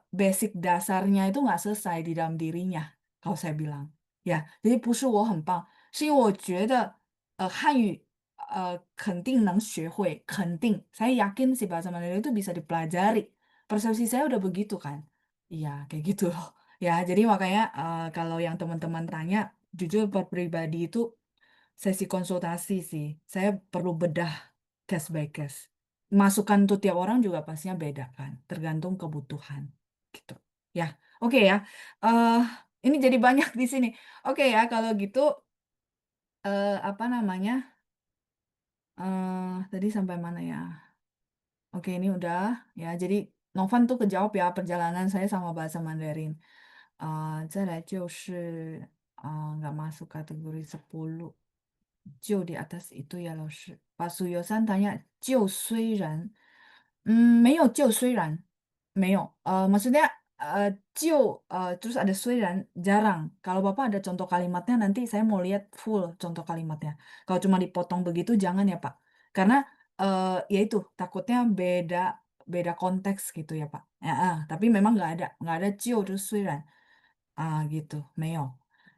basic dasarnya itu nggak selesai di dalam dirinya, kalau saya bilang. Ya, jadi 不是我很棒，是因为我觉得汉语肯定能学会，肯定. Saya yakin sih bahasa Mandarin itu bisa dipelajari. Persepsi saya udah begitu kan. Iya, kayak gitu loh. Ya, jadi makanya kalau yang teman-teman tanya, jujur buat pribadi itu sesi konsultasi sih. Saya perlu bedah case by case. Masukan tuh tiap orang juga pastinya beda kan, tergantung kebutuhan gitu. Ya, oke ya. eh ini jadi banyak di sini. Oke ya, kalau gitu apa namanya? Tadi sampai mana ya? Oke, ini udah ya. Jadi Novan tuh kejawab ya perjalanan saya sama bahasa Mandarin. 再来就是 nggak masuk kategori 10. 就 di atas itu ya 老师. Pak Suyosan tanya 就虽然没有就虽然没有 maksudnya 就 terus ada 虽然 jarang. Kalau Bapak ada contoh kalimatnya nanti saya mau lihat full contoh kalimatnya. Kalau cuma dipotong begitu jangan ya Pak. Karena ya itu takutnya beda beda konteks gitu ya Pak. Ya, tapi memang nggak ada 就 terus 虽然gitu 没有。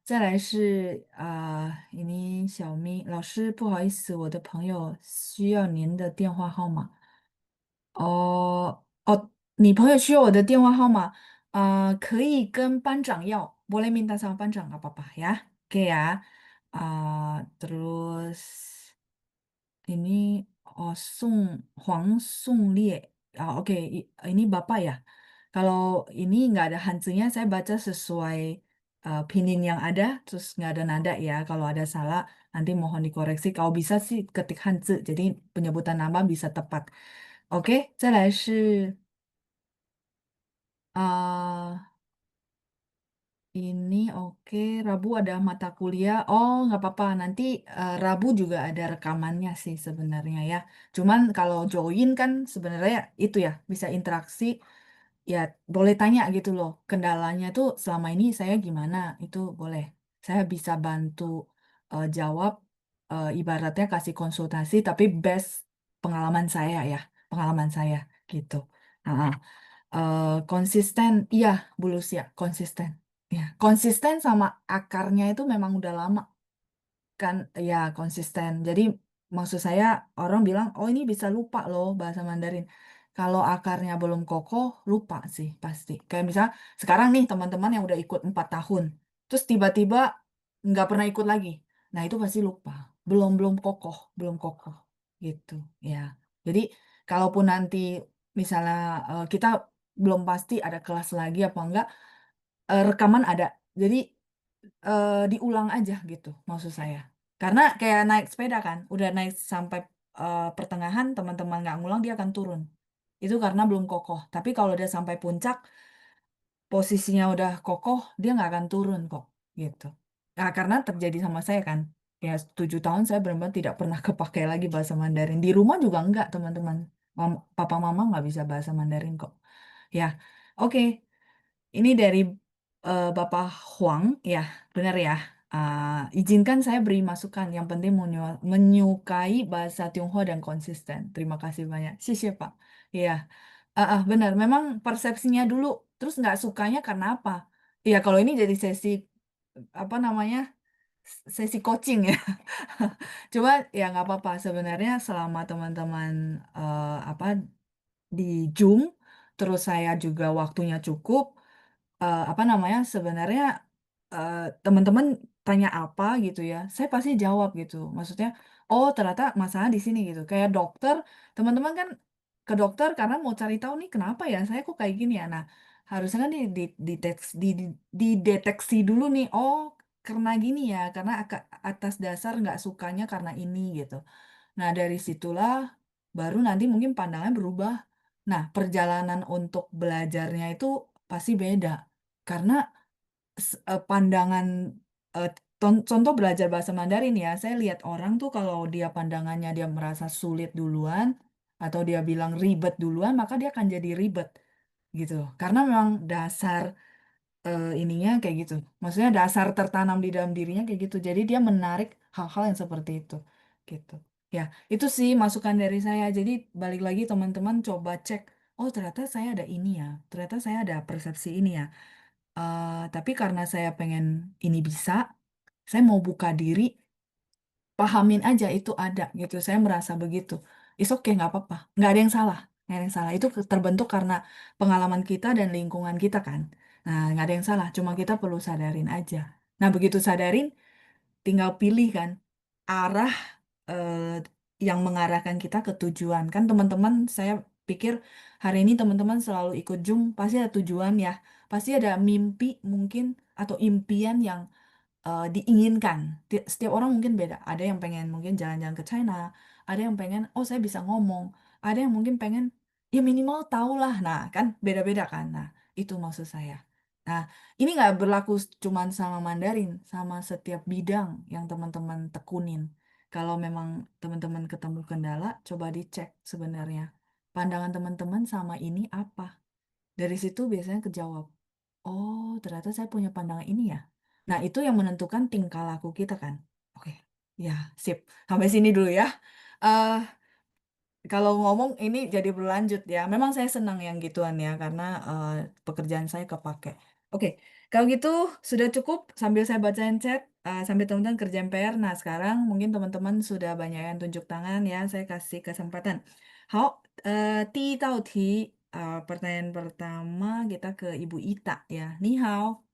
再来是小咪老师，不好意思，我的朋友需要您的电话号码。哦哦，你朋友需要我的电话号码可以跟班长要，boleh minta sama班长nggak apa-apa ya. Oke ya. Terus ini Huang Song Lie. Oke, ini Bapak ya. Kalau ini nggak ada hanzinya, saya baca sesuai pinyin yang ada, terus nggak ada nada ya. Kalau ada salah, nanti mohon dikoreksi. Kalau bisa sih ketik hanzi, jadi penyebutan nama bisa tepat. Oke, 再来是ini oke, Rabu ada mata kuliah. Oh, nggak apa-apa. Nanti Rabu juga ada rekamannya sih sebenarnya ya. Cuman kalau join kan sebenarnya itu ya, bisa interaksi. Ya, boleh tanya gitu loh. Kendalanya tuh selama ini saya gimana? Itu boleh. Saya bisa bantu jawab, ibaratnya kasih konsultasi, tapi best pengalaman saya ya. Pengalaman saya gitu. Ah, konsisten, iya, bulus ya, konsisten. Ya, konsisten sama akarnya itu memang udah lama kan, ya konsisten. Jadi maksud saya orang bilang, oh ini bisa lupa loh bahasa Mandarin. Kalau akarnya belum kokoh, lupa sih pasti. Kayak misalnya sekarang nih teman-teman yang udah ikut 4 tahun, terus tiba-tiba nggak pernah ikut lagi. Nah itu pasti lupa. Belum belum kokoh gitu. Ya. Jadi kalaupun nanti misalnya kita belum pasti ada kelas lagi apa enggak, rekaman ada. Jadi diulang aja gitu maksud saya. Karena kayak naik sepeda kan, udah naik sampai pertengahan teman-teman nggak ngulang dia akan turun. Itu karena belum kokoh. Tapi kalau udah sampai puncak, posisinya udah kokoh, dia nggak akan turun kok gitu. Nah, karena terjadi sama saya kan. Ya 7 tahun saya benar-benar tidak pernah kepakai lagi bahasa Mandarin. Di rumah juga enggak teman-teman. Papa mama nggak bisa bahasa Mandarin kok. Ya, oke. Ini dari Bapak Huang, ya, benar ya. Izinkan saya beri masukan. Yang penting menyukai bahasa Tionghoa dan konsisten. Terima kasih banyak. Sisi Pak. Iya, benar. Memang persepsinya dulu, terus nggak sukanya karena apa? Iya, kalau ini jadi sesi apa namanya? Sesi coaching ya. Coba ya nggak apa-apa. Sebenarnya selama teman-teman apa di Zoom, terus saya juga waktunya cukup. Apa namanya sebenarnya teman-teman tanya apa gitu ya, saya pasti jawab gitu. Maksudnya, oh ternyata masalah di sini gitu. Kayak dokter, teman-teman kan ke dokter karena mau cari tahu nih kenapa ya saya kok kayak gini ya. Nah, harusnya kan dideteksi dulu nih. Oh, karena gini ya, karena atas dasar nggak sukanya karena ini gitu. Nah, dari situlah baru nanti mungkin pandangan berubah. Nah, perjalanan untuk belajarnya itu pasti beda. Karena pandangan eh, contoh belajar bahasa Mandarin ya, saya lihat orang tuh kalau dia pandangannya dia merasa sulit duluan atau dia bilang ribet duluan, maka dia akan jadi ribet gitu. Karena memang dasar ininya kayak gitu. Maksudnya dasar tertanam di dalam dirinya kayak gitu. Jadi dia menarik hal-hal yang seperti itu, gitu. Ya, itu sih masukan dari saya. Jadi balik lagi teman-teman coba cek. Oh, ternyata saya ada ini ya. Ternyata saya ada persepsi ini ya. Tapi karena saya pengen ini bisa, saya mau buka diri, pahamin aja itu ada gitu. Saya merasa begitu. It's okay, nggak apa-apa. Nggak ada yang salah. Nggak ada yang salah. Itu terbentuk karena pengalaman kita dan lingkungan kita kan. Nah, nggak ada yang salah. Cuma kita perlu sadarin aja. Nah, begitu sadarin, tinggal pilih kan arah eh, yang mengarahkan kita ke tujuan. Kan teman-teman, saya pikir hari ini teman-teman selalu ikut Zoom, pasti ada tujuan ya. Pasti ada mimpi mungkin atau impian yang diinginkan. Setiap orang mungkin beda. Ada yang pengen mungkin jalan-jalan ke China, ada yang pengen, oh saya bisa ngomong, ada yang mungkin pengen, ya minimal tahu lah. Nah, kan beda-beda kan. Nah, itu maksud saya. Nah, ini nggak berlaku cuman sama Mandarin, sama setiap bidang yang teman-teman tekunin. Kalau memang teman-teman ketemu kendala, coba dicek sebenarnya. Pandangan teman-teman sama ini apa? Dari situ biasanya kejawab. Oh, ternyata saya punya pandangan ini ya. Nah, itu yang menentukan tingkah laku kita kan. Oke, ya, sip. Sampai sini dulu ya. Eh, Kalau ngomong ini jadi berlanjut ya. Memang saya senang yang gituan ya, karena pekerjaan saya kepake. Oke, kalau gitu sudah cukup sambil saya bacain chat, sambil teman-teman kerjain PR. Nah, sekarang mungkin teman-teman sudah banyak yang tunjuk tangan ya. Saya kasih kesempatan. Hao, 第一道题, pertanyaan pertama kita ke Ibu Ita ya. Ni hao.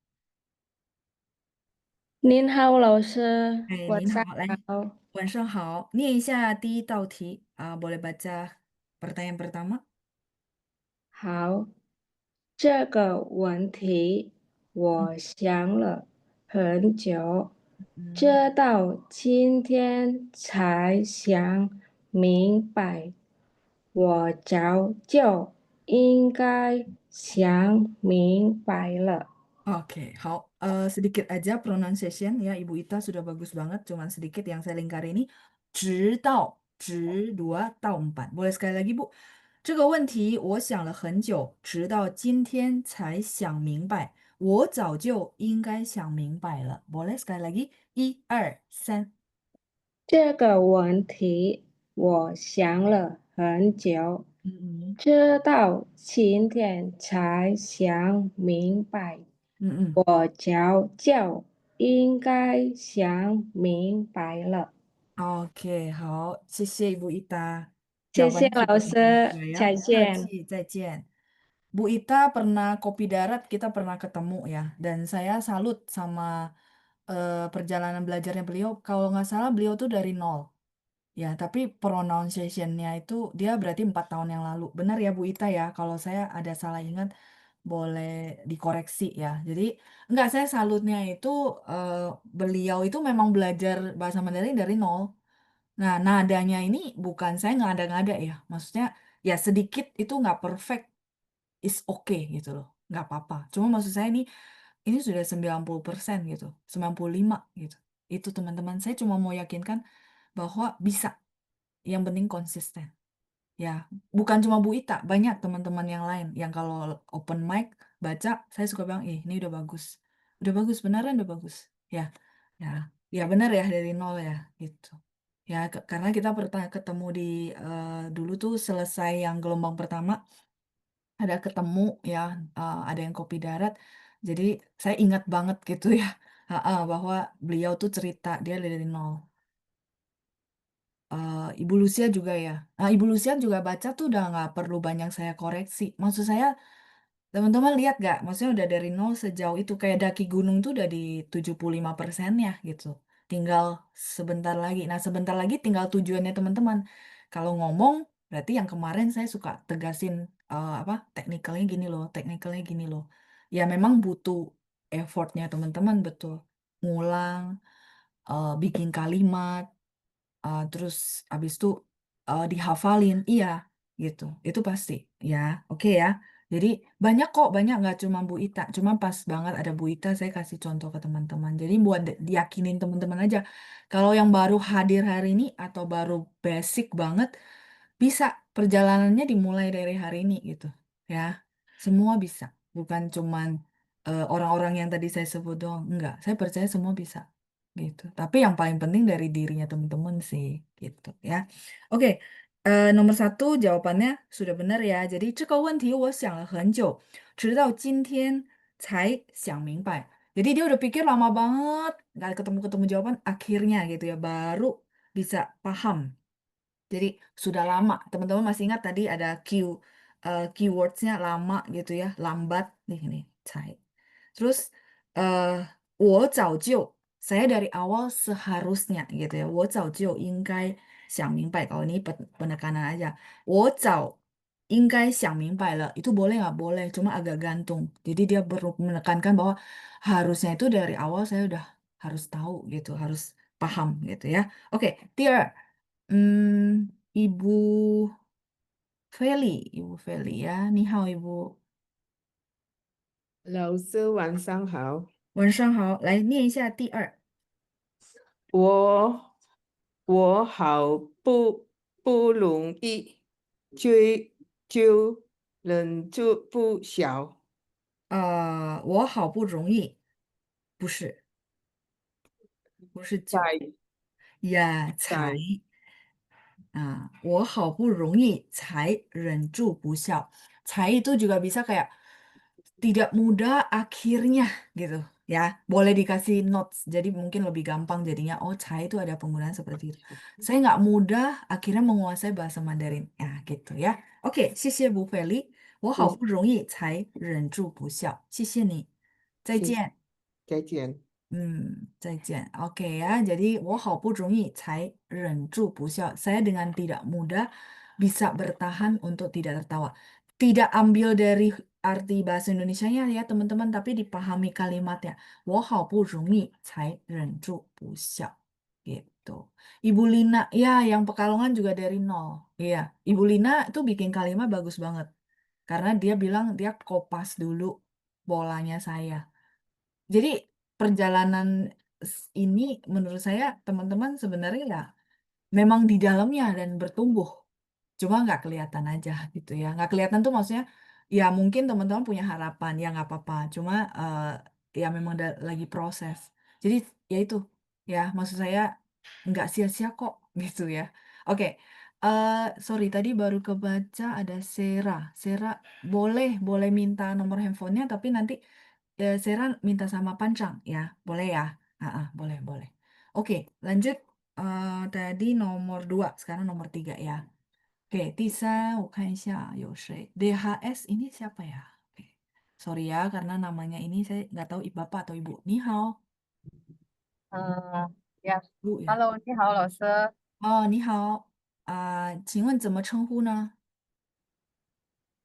您好，老师，
哎，
晚上
您好，来，
好。
晚上好。念一下第一道题boleh baca pertanyaan pertama?
好，这个问题我想了很久，
嗯。
直到今天才想明白。我早就应该想明白了。
Oke, sedikit aja pronunciation ya, Ibu Ita sudah bagus banget, cuman sedikit yang saya lingkar ini, 直到2到4. Boleh sekali lagi, Bu? 这个问题我想了很久，直到今天才想明白。我早就应该想明白了。Boleh sekali lagi? 1、2、3。
这个问题我想了很久，
嗯
直到今天才想明白。
嗯嗯嗯。
我早就应该想明白了。
Oke, 好，谢谢 Ibu Ita.
谢谢
Jawabannya
老
sudah betul juga
师，ya. 再
Bu
见。
客气，再见. Bu Ita pernah kopi darat, kita pernah ketemu ya. Dan saya salut sama perjalanan belajarnya beliau. Kalau nggak salah beliau tuh dari nol. Ya, tapi pronunciation-nya itu dia berarti 4 tahun yang lalu. Benar ya Bu Ita ya, kalau saya ada salah ingat boleh dikoreksi ya. Jadi enggak, saya salutnya itu eh, beliau itu memang belajar bahasa Mandarin dari nol. Nah, nadanya ini bukan saya ngada-ngada ya. Maksudnya ya sedikit itu nggak perfect, is okay gitu loh. Nggak apa-apa. Cuma maksud saya ini sudah 90% gitu. 95 gitu. Itu teman-teman saya cuma mau yakinkan bahwa bisa. Yang penting konsisten. Ya, bukan cuma Bu Ita, banyak teman-teman yang lain yang kalau open mic baca, saya suka bilang, ini udah bagus. Udah bagus, beneran udah bagus. Ya, ya, ya benar ya dari nol ya, gitu. Ya, karena kita pernah ketemu di dulu tuh selesai yang gelombang pertama, ada ketemu ya, ada yang kopi darat. Jadi saya ingat banget gitu ya, bahwa beliau tuh cerita dia dari nol. Ibu Lucia juga ya. Nah, Ibu Lucia juga baca tuh udah nggak perlu banyak saya koreksi. Maksud saya, teman-teman lihat nggak? Maksudnya udah dari nol sejauh itu. Kayak daki gunung tuh udah di 75%-nya gitu. Tinggal sebentar lagi. Nah, sebentar lagi tinggal tujuannya teman-teman. Kalau ngomong, berarti yang kemarin saya suka tegasin apa teknikalnya gini loh, teknikalnya gini loh. Ya memang butuh effortnya teman-teman, betul. Ngulang, bikin kalimat, terus abis itu dihafalin, iya gitu, itu pasti ya, oke ya. Jadi banyak kok, banyak nggak cuma Bu Ita, cuma pas banget ada Bu Ita saya kasih contoh ke teman-teman. Jadi buat diyakinin teman-teman aja, kalau yang baru hadir hari ini atau baru basic banget, bisa perjalanannya dimulai dari hari ini gitu ya. Semua bisa, bukan cuman orang-orang yang tadi saya sebut doang. Enggak, saya percaya semua bisa. Gitu. Tapi yang paling penting dari dirinya teman-teman sih. Gitu ya. Oke, nomor satu jawabannya sudah benar ya. Jadi 这个问题我想了很久，直到今天才想明白. Jadi dia udah pikir lama banget, nggak ketemu-ketemu jawaban, akhirnya gitu ya, baru bisa paham. Jadi sudah lama, teman-teman masih ingat tadi ada keywordsnya lama gitu ya, lambat nih, cai. Terus eh 我早就 saya dari awal seharusnya gitu ya, 我早就应该想明白. Kalau ini penekanan aja, 我早应该想明白了, itu boleh nggak boleh, cuma agak gantung. Jadi dia perlu menekankan bahwa harusnya itu dari awal saya udah harus tahu gitu, harus paham gitu ya. Oke, 第二. Ibu Feli ya. 你好, Ibu.
老师晚上好，
晚上好，来念一下第二。
我我好不容易追就忍住不笑，
我好不容易，不是酒
在
呀，才
在
我好不容易才忍住不笑.才itu juga bisa kayak tidak mudah akhirnya gitu ya. Boleh dikasih notes, jadi mungkin lebih gampang jadinya. Oh,才itu ada penggunaan seperti itu. Saya nggak mudah akhirnya menguasai bahasa Mandarin. Ya, gitu ya. Oke, 谢谢 Bu Feli. 我好
谢
不容易才忍住不笑，谢谢你，再
谢
见。
再见，
再见. Oke ya, jadi 我好不容易 才忍住不笑. Saya dengan tidak mudah bisa bertahan untuk tidak tertawa. Tidak ambil dari arti bahasa Indonesianya ya teman-teman, tapi dipahami kalimatnya. 我好不容易才忍住不笑. Gitu. Ibu Lina, ya yang Pekalongan juga dari nol. Iya, Ibu Lina tuh bikin kalimat bagus banget. Karena dia bilang dia kopas dulu bolanya saya. Jadi perjalanan ini menurut saya teman-teman sebenarnya ya memang di dalamnya dan bertumbuh. Cuma nggak kelihatan aja gitu ya. Nggak kelihatan tuh maksudnya ya mungkin teman-teman punya harapan ya nggak apa-apa. Cuma ya memang lagi proses. Jadi ya itu ya maksud saya nggak sia-sia kok gitu ya. Oke. eh Sorry tadi baru kebaca ada Sera. Sera boleh minta nomor handphonenya tapi nanti Sera minta sama Pancang ya. Boleh ya? Boleh. Oke, lanjut. Tadi nomor 2, sekarang nomor 3 ya. Oke, Tisa, 我看一下有谁. DHS ini siapa ya? Oke. Sorry ya, karena namanya ini saya nggak tahu bapak atau ibu. Ni hao,
呀
bu ya.
，Hello，你好，老师。
哦，你好，请问怎么称呼呢？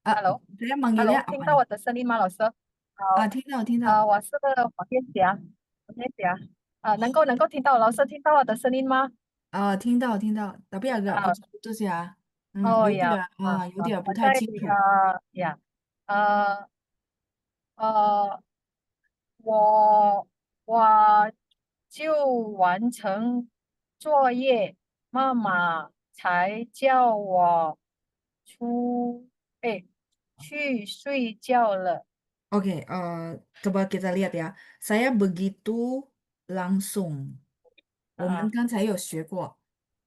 啊，saya manggilnya
Hello，Hello，apa 听到
nih?
我的声音吗，老师？好，
听到。
我是黄天霞，能够听到老师听到我的声音吗？
听到, tapi agak
啊，putus-putus
ya.
哦呀，
有点不
我在
太清楚。
呀，呃呃，我我就完成作业，妈妈才叫我出，哎，去睡觉了。
Oke, coba kita lihat ya. Saya begitu langsung. 我们
啊
刚才有学过.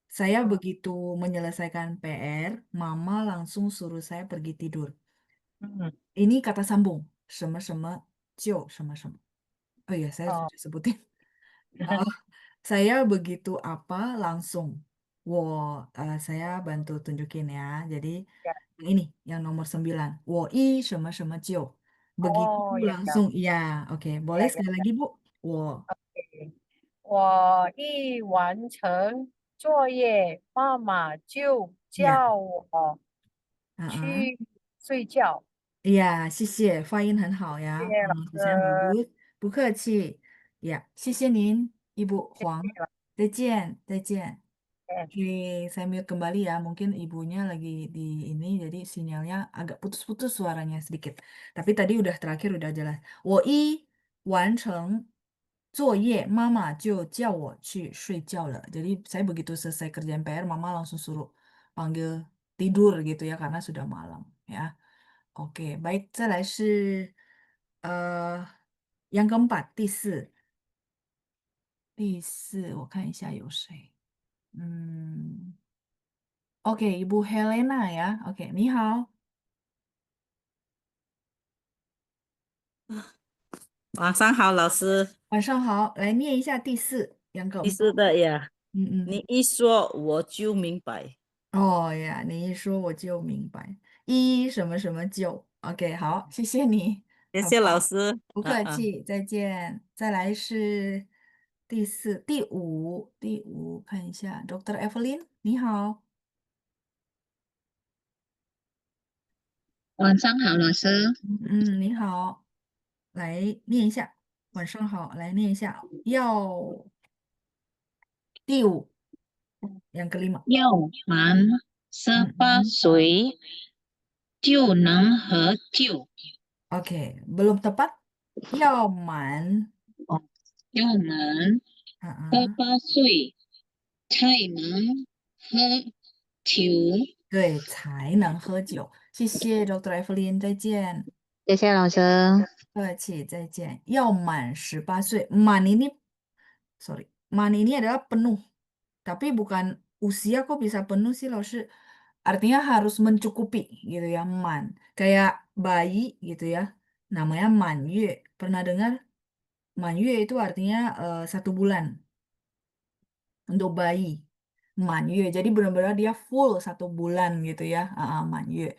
Saya
啊
begitu menyelesaikan PR, mama langsung suruh saya pergi tidur.
嗯
Ini kata sambung. 什么什么就什么什么. Oh iya, saya
哦
sudah sebutin. Oh, saya begitu apa langsung. Saya bantu tunjukin ya. Jadi
ya
yang ini, yang nomor 9. 我一什么什么就. Begitu
哦呀呀
langsung. Iya, oke. Boleh
呀呀
sekali
呀！lagi,
Bu? 我
我一完成作业，妈妈就
Iya.
叫我
Heeh.
去睡觉。
Iya, 谢谢，发音很好呀，
谢谢老
非常
师，bagus，
不客气，ya，谢谢您，Ibu Huang，再见，再见。
哎，Oke,
saya mute kembali ya, mungkin ibunya lagi di ini, jadi sinyalnya agak putus-putus suaranya sedikit. Tapi tadi udah terakhir udah jelas. 我一完成作业，妈妈就叫我去睡觉了. Jadi saya begitu selesai kerjaan PR, mama langsung suruh panggil tidur gitu ya, karena sudah malam ya. OK，baik，再来是 Yang keempat, 第四，我看一下有谁。oke, Ibu Helena ya. Oke, 你好，
晚上好，老师。
晚上好，来念一下第4yang
第
keempat。
四的呀，
嗯嗯，
你一说我就明白。
哦呀，你一说我就明白，一什么什么就，OK，好，谢谢你，
谢谢老
好吧，
师。
不客气，再见。再来是第4、第五，看一下，Dr. Evelyn，你好，
晚上好，老师。
你好，来念一下，晚上好，来念一下，第5yang kelima，
要满18
嗯
岁就能喝酒，，OK，belum
tepat，要满，
哦，就能
嗯嗯。
18岁才能喝酒。
对，才能喝酒。谢谢 Dr. Evelyn，再见。
谢谢老师。
不客气，再见。要满18岁，满 sorry, 满 ini adalah penuh. Tapi bukan usia kok bisa penuh sih, Laoshi. Artinya harus mencukupi gitu ya, man. Kayak bayi gitu ya, namanya manyue. Pernah dengar? Manyue itu artinya 1 bulan untuk bayi. Manyue. Jadi benar-benar dia full 1 bulan gitu ya, manyue.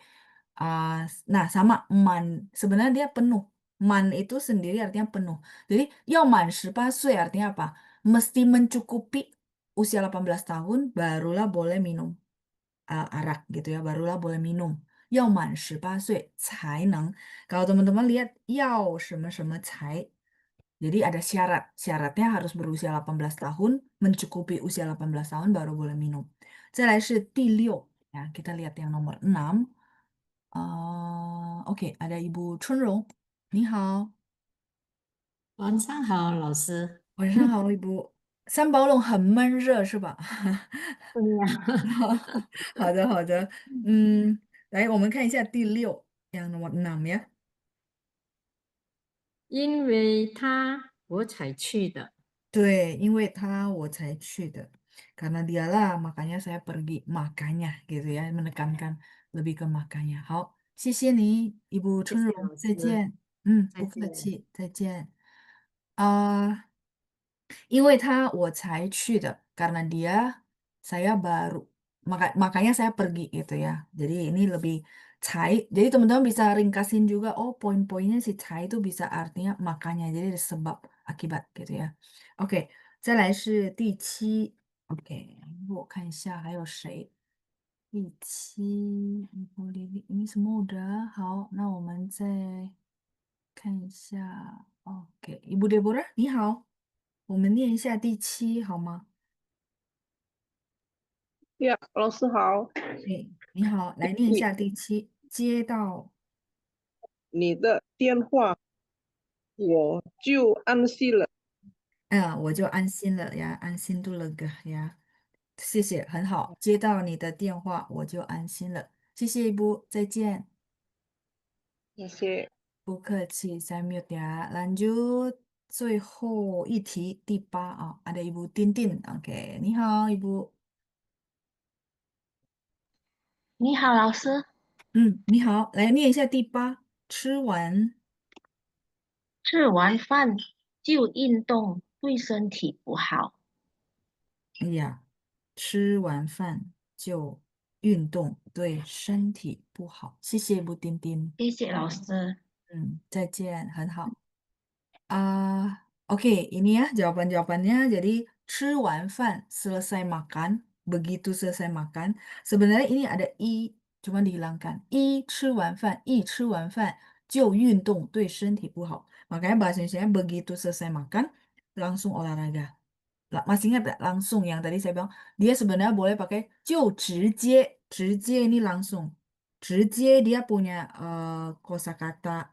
Nah, sama man, sebenarnya dia penuh. Man itu sendiri artinya penuh. Jadi, man 18岁 artinya apa? Mesti mencukupi usia 18 tahun, barulah boleh minum arak gitu ya, barulah boleh minum. 要满18岁才能. Kalau teman-teman lihat, 要什么什么才. Jadi ada syarat. Syaratnya harus berusia 18 tahun, mencukupi usia 18 tahun baru boleh minum. 再来是第6. Ya, kita lihat yang nomor 6. Oke, ada Ibu Chunrong. 你好，
晚上好，老师。
晚上好，Ibu。三宝垄很闷热是吧？
对呀，
好的，好的。来，我们看一下第6 yang nomor 6 ya。
因为他我才去的。
对，因为他我才去的。Karena dialah, makanya saya pergi. Makanya gitu ya, menekankan lebih ke makanya. 好，谢谢你，Ibu
谢谢
Chunrong，
老师，
再见。不客
再见。
气，再见。因为他我才去的karena dia saya baru makanya saya pergi gitu ya jadi ini lebih cai jadi teman-teman bisa ringkasin juga oh poin-poinnya si cai itu bisa artinya makanya jadi ada sebab akibat gitu ya oke 再来是第7 我看一下还有谁第7 ini semua udah 好那我们再看一下 oke Ibu Deborah 你好我们念一下第7好吗？
呀，老师好，
哎，你好，来念一
你
下第7，接到，
你的电话我就安心了。
我就安心了呀，安心度了个呀，谢谢，很好，接到你的电话我就安心了，谢谢一波，再见，
谢谢。
不客气，saya mute ya, lanjut 最后一题第8ada Ibu Tintin, oke, 你好，Ibu，
你好，老师。
你好，来念一下第8，吃完，
吃完饭就运动，对身体不好。
哎呀，吃完饭就运动，对身体不好。谢谢布丁丁，
谢谢老师。
再见，很好。Oke, ini ya jawaban-jawabannya. Jadi, 吃完饭 selesai makan, begitu selesai makan. Sebenarnya ini ada i, cuma dihilangkan. I 吃完饭就运动对身体不好. Makanya bahasa Indonesia begitu selesai makan langsung olahraga. Masih ingat gak langsung yang tadi saya bilang dia sebenarnya boleh pakai 就直接 ini langsung. 直接 dia punya kosakata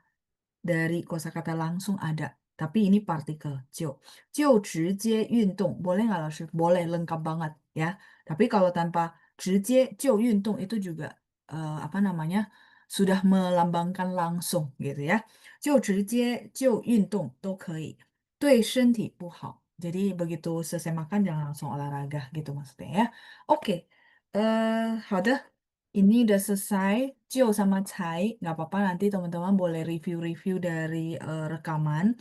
dari kosakata langsung ada. Tapi ini partikel 就直接运动 boleh nggak Laoshi? Boleh, lengkap banget ya. Tapi kalau tanpa 直接就运动 itu juga apa namanya sudah melambangkan langsung gitu ya. 就直接就运动都可以，对身体不好。Jadi begitu selesai makan jangan langsung olahraga gitu maksudnya ya. Oke, 好的，ini udah selesai. Jo sama Cai, nggak apa-apa nanti teman-teman boleh review-review dari rekaman.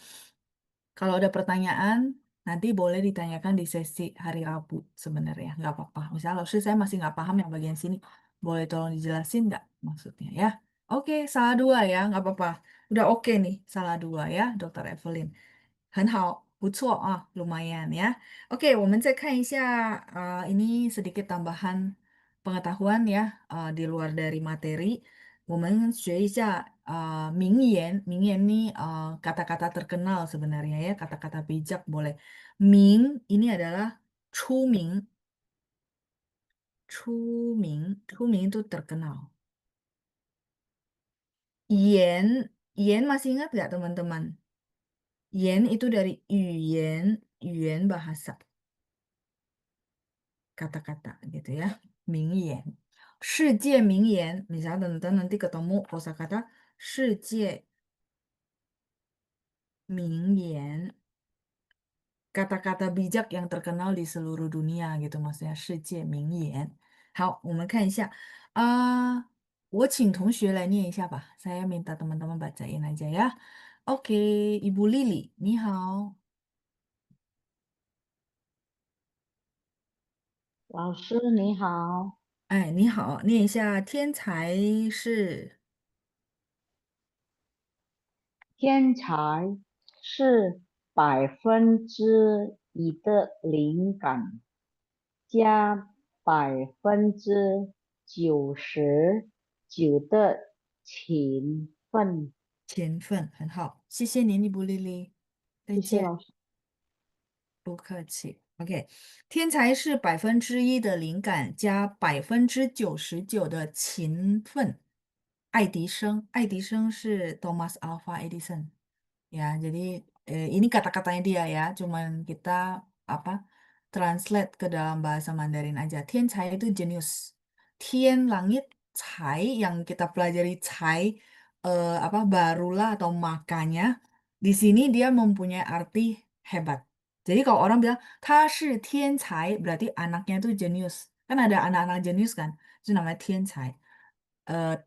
Kalau ada pertanyaan, nanti boleh ditanyakan di sesi hari Rabu sebenarnya, nggak apa-apa. Misalnya, Lalu saya masih nggak paham yang bagian sini, boleh tolong dijelasin nggak maksudnya ya? Oke, salah dua ya, nggak apa-apa. Udah oke nih, salah dua ya, Dokter Evelyn. 很好，不错啊，lumayan ya. Oke, 我们再看一下ini sedikit tambahan pengetahuan ya di luar dari materi. 我们学一下名言nih kata-kata terkenal sebenarnya ya, kata-kata bijak boleh. Ming ini adalah 出名，出名itu terkenal. Yen, yen masih ingat nggak teman-teman? Yen itu dari yuyen bahasa, kata-kata gitu ya. Mingyan. 世界名言, misalnya teman-teman nanti ketemu kosakata 世界名言, kata-kata bijak yang terkenal di seluruh dunia gitu maksudnya 世界名言. 好，我们看一下我请同学来念一下吧. Saya minta teman-teman bacain aja ya. Oke, Ibu Lili, 你好。
老师你好，
哎，你好，念一下天才是
天才是1%的灵感加99%的勤奋。
勤奋，很好，谢谢您，伊布丽丽，再见，
谢谢老师。
不客气。OK，天才是1%的灵感加99%的勤奋。爱迪生是 Thomas Alva Edison。Ya, jadi ini kata-katanya dia ya, cuman kita apa translate ke dalam bahasa Mandarin aja. 天才 itu jenius. Tien langit, cai yang kita pelajari cai apa barulah atau makanya di sini dia mempunyai arti hebat. Jadi kalau orang bilang 他是天才 berarti anaknya itu jenius. Kan ada anak-anak jenius kan, itu namanya 天才.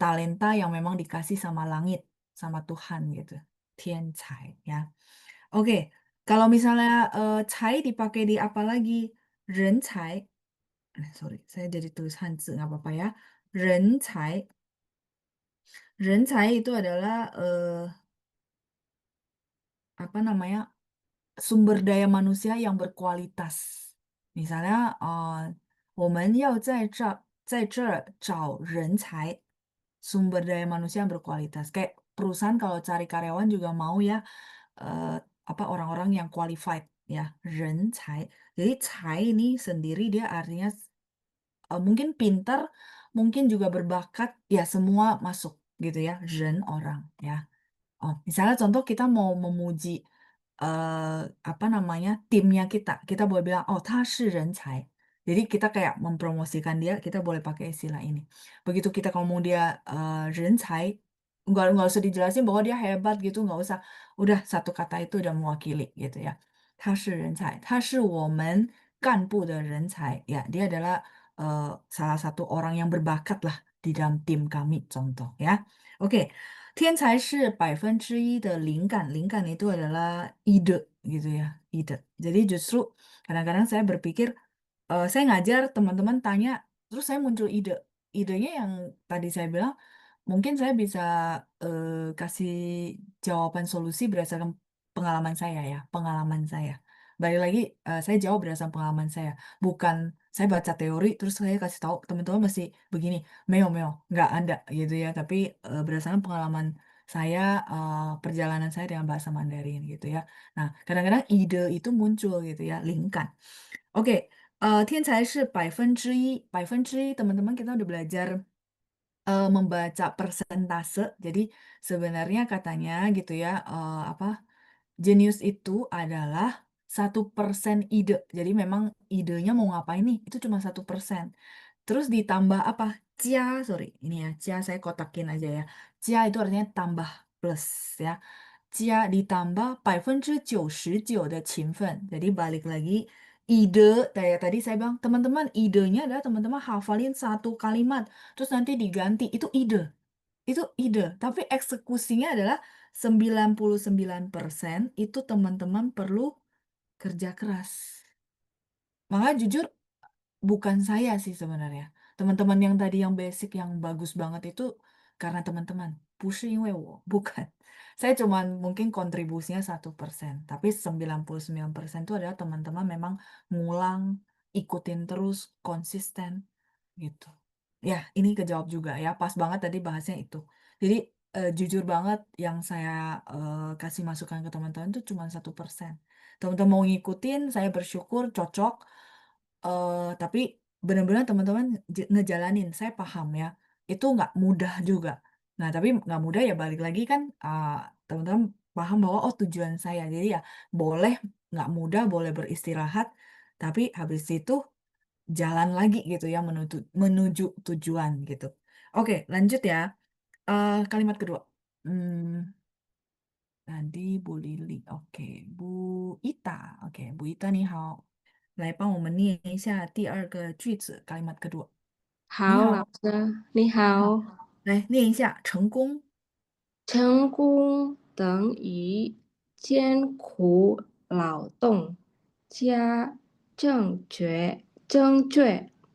Talenta yang memang dikasih sama langit, sama Tuhan gitu. 天才 ya. Oke, kalau misalnya cai dipakai di apa lagi? 人才. Sorry, saya jadi tulis Hanzi, nggak apa-apa ya. 人才. 人才 itu adalah apa namanya? Sumber daya manusia yang berkualitas. Misalnya, 我们要在这儿找人才, sumber daya manusia yang berkualitas. Kayak perusahaan kalau cari karyawan juga mau ya, apa orang-orang yang qualified ya, 人才. Jadi 才 ini sendiri dia artinya mungkin pintar, mungkin juga berbakat, ya semua masuk gitu ya, 人 orang ya. Oh, misalnya contoh kita mau memuji apa namanya timnya kita boleh bilang oh 他是人才. Jadi kita kayak mempromosikan dia, kita boleh pakai istilah ini. Begitu kita ngomong dia 人才, nggak usah dijelasin bahwa dia hebat gitu, nggak usah. Udah satu kata itu udah mewakili gitu ya. 他是人才, 他是我们干部的人才. Ya, dia adalah salah satu orang yang berbakat lah di dalam tim kami, contoh ya. Oke. 天才是1%的灵感 itu adalah ide gitu ya, ide. Jadi justru kadang-kadang saya berpikir, saya ngajar teman-teman tanya, terus saya muncul ide. Idenya yang tadi saya bilang, mungkin saya bisa kasih jawaban solusi berdasarkan pengalaman saya ya, pengalaman saya. Balik lagi, saya jawab berdasarkan pengalaman saya. Bukan saya baca teori, terus saya kasih tahu teman-teman masih begini, meo, nggak ada gitu ya. Tapi berdasarkan pengalaman saya, perjalanan saya dengan bahasa Mandarin gitu ya. Nah, kadang-kadang ide itu muncul gitu ya, lingkan. Oke, 天才是1%，1%, teman-teman kita udah belajar membaca persentase. Jadi sebenarnya katanya gitu ya, apa jenius itu adalah 1% ide. Jadi memang idenya mau ngapain nih, itu cuma 1%. terus ditambah apa? Jia, sorry, ini ya, jia saya kotakin aja ya. Jia itu artinya tambah plus ya. Jia ditambah 99%的勤奋. Jadi balik lagi, ide, kayak tadi saya bilang, teman-teman, idenya adalah teman-teman hafalin satu kalimat, terus nanti diganti, itu ide. Itu ide, tapi eksekusinya adalah 99% itu teman-teman perlu kerja keras. Makanya jujur, bukan saya sih sebenarnya. Teman-teman yang tadi yang basic yang bagus banget itu karena teman-teman. 不是因为我, bukan. Saya cuman mungkin kontribusinya 1%, tapi 99% itu adalah teman-teman memang ngulang, ikutin terus, konsisten gitu. Ya, ini kejawab juga ya. Pas banget tadi bahasnya itu. Jadi jujur banget yang saya kasih masukan ke teman-teman itu cuma 1%. Teman-teman mau ngikutin, saya bersyukur cocok. Tapi benar-benar teman-teman ngejalanin, saya paham ya. Itu nggak mudah juga. Nah, tapi nggak mudah ya balik lagi kan teman-teman paham bahwa oh tujuan saya. Jadi ya boleh nggak mudah, boleh beristirahat. Tapi habis itu jalan lagi gitu ya menuju menuju tujuan gitu. Oke, lanjut ya. Kalimat kedua. Hmm, tadi Bu Lili, oke, Bu Ita, oke, Bu Ita 你好，来帮我们念一下第二个句子，kalimat kedua。你
好，老
好，
师，你
你好，
好。
来念一下成功。
成功等于艰苦劳动加正确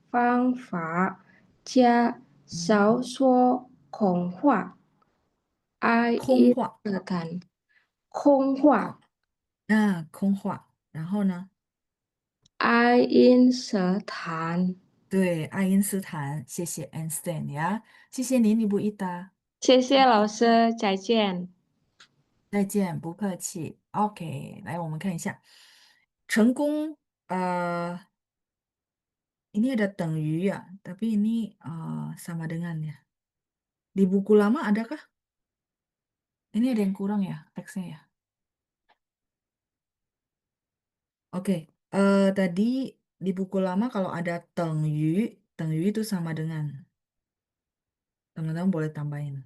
方法加少说空话，爱因
空话，
斯坦空话，
好，那空话，然后呢？
爱因斯坦。
对，爱因斯坦，谢谢 Einstein 呀，谢谢你不一答，
谢谢老师，再见。
再见，不客气。OK，来我们看一下，成功，ini ada 等于 ya, tapi ini sama dengan ya. Di buku lama adakah? Ini ada yang kurang ya teksnya ya. Oke, tadi di buku lama kalau ada 等于 itu sama dengan. Teman-teman boleh tambahin.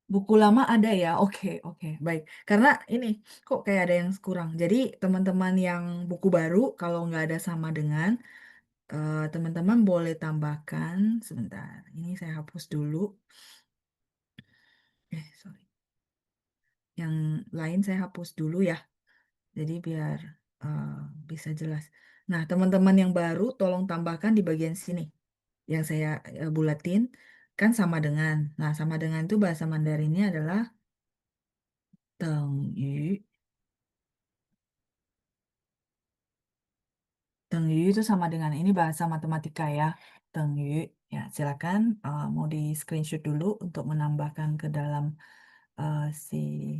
Buku lama ada ya, oke, oke, baik. Karena ini kok kayak ada yang kurang. Jadi teman-teman yang buku baru kalau nggak ada sama dengan, teman-teman boleh tambahkan. Sebentar, ini saya hapus dulu. Sorry. Yang lain saya hapus dulu ya. Jadi biar eh, bisa jelas. Nah, teman-teman yang baru tolong tambahkan di bagian sini. Yang saya bulatin kan sama dengan. Nah, sama dengan itu bahasa Mandarinnya adalah 等于. 等于 itu sama dengan ini bahasa matematika ya. 等于. Ya, silakan mau di screenshot dulu untuk menambahkan ke dalam si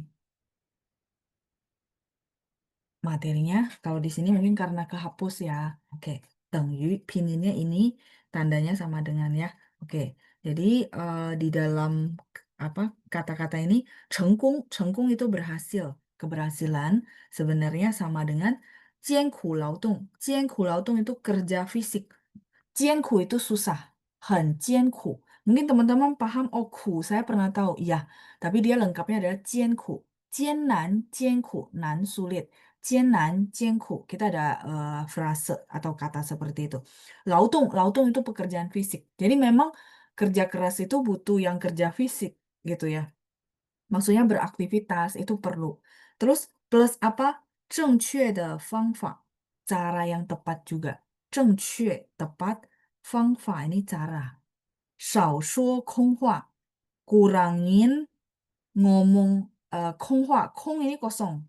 materinya. Kalau di sini mungkin karena kehapus ya. Oke, 等于 pininnya ini tandanya sama dengan ya. Oke, jadi di dalam apa kata-kata ini 成功 itu berhasil. Keberhasilan sebenarnya sama dengan 艰苦劳动. 艰苦劳动 itu kerja fisik. 艰苦 itu susah, 很艰苦. Mungkin teman-teman paham, oh ku, saya pernah tahu, iya. Tapi dia lengkapnya adalah 艰苦. 艰难,艰苦,难 sulit. 艰难,艰苦. Kita ada frase atau kata seperti itu. Lautong itu pekerjaan fisik. Jadi memang kerja keras itu butuh yang kerja fisik gitu ya. Maksudnya beraktivitas itu perlu. Terus plus apa? 正确的方法, cara yang tepat juga. 正确, tepat, 方法 ini cara. 少说空话, kurangin ngomong 空话. 空 ini kosong.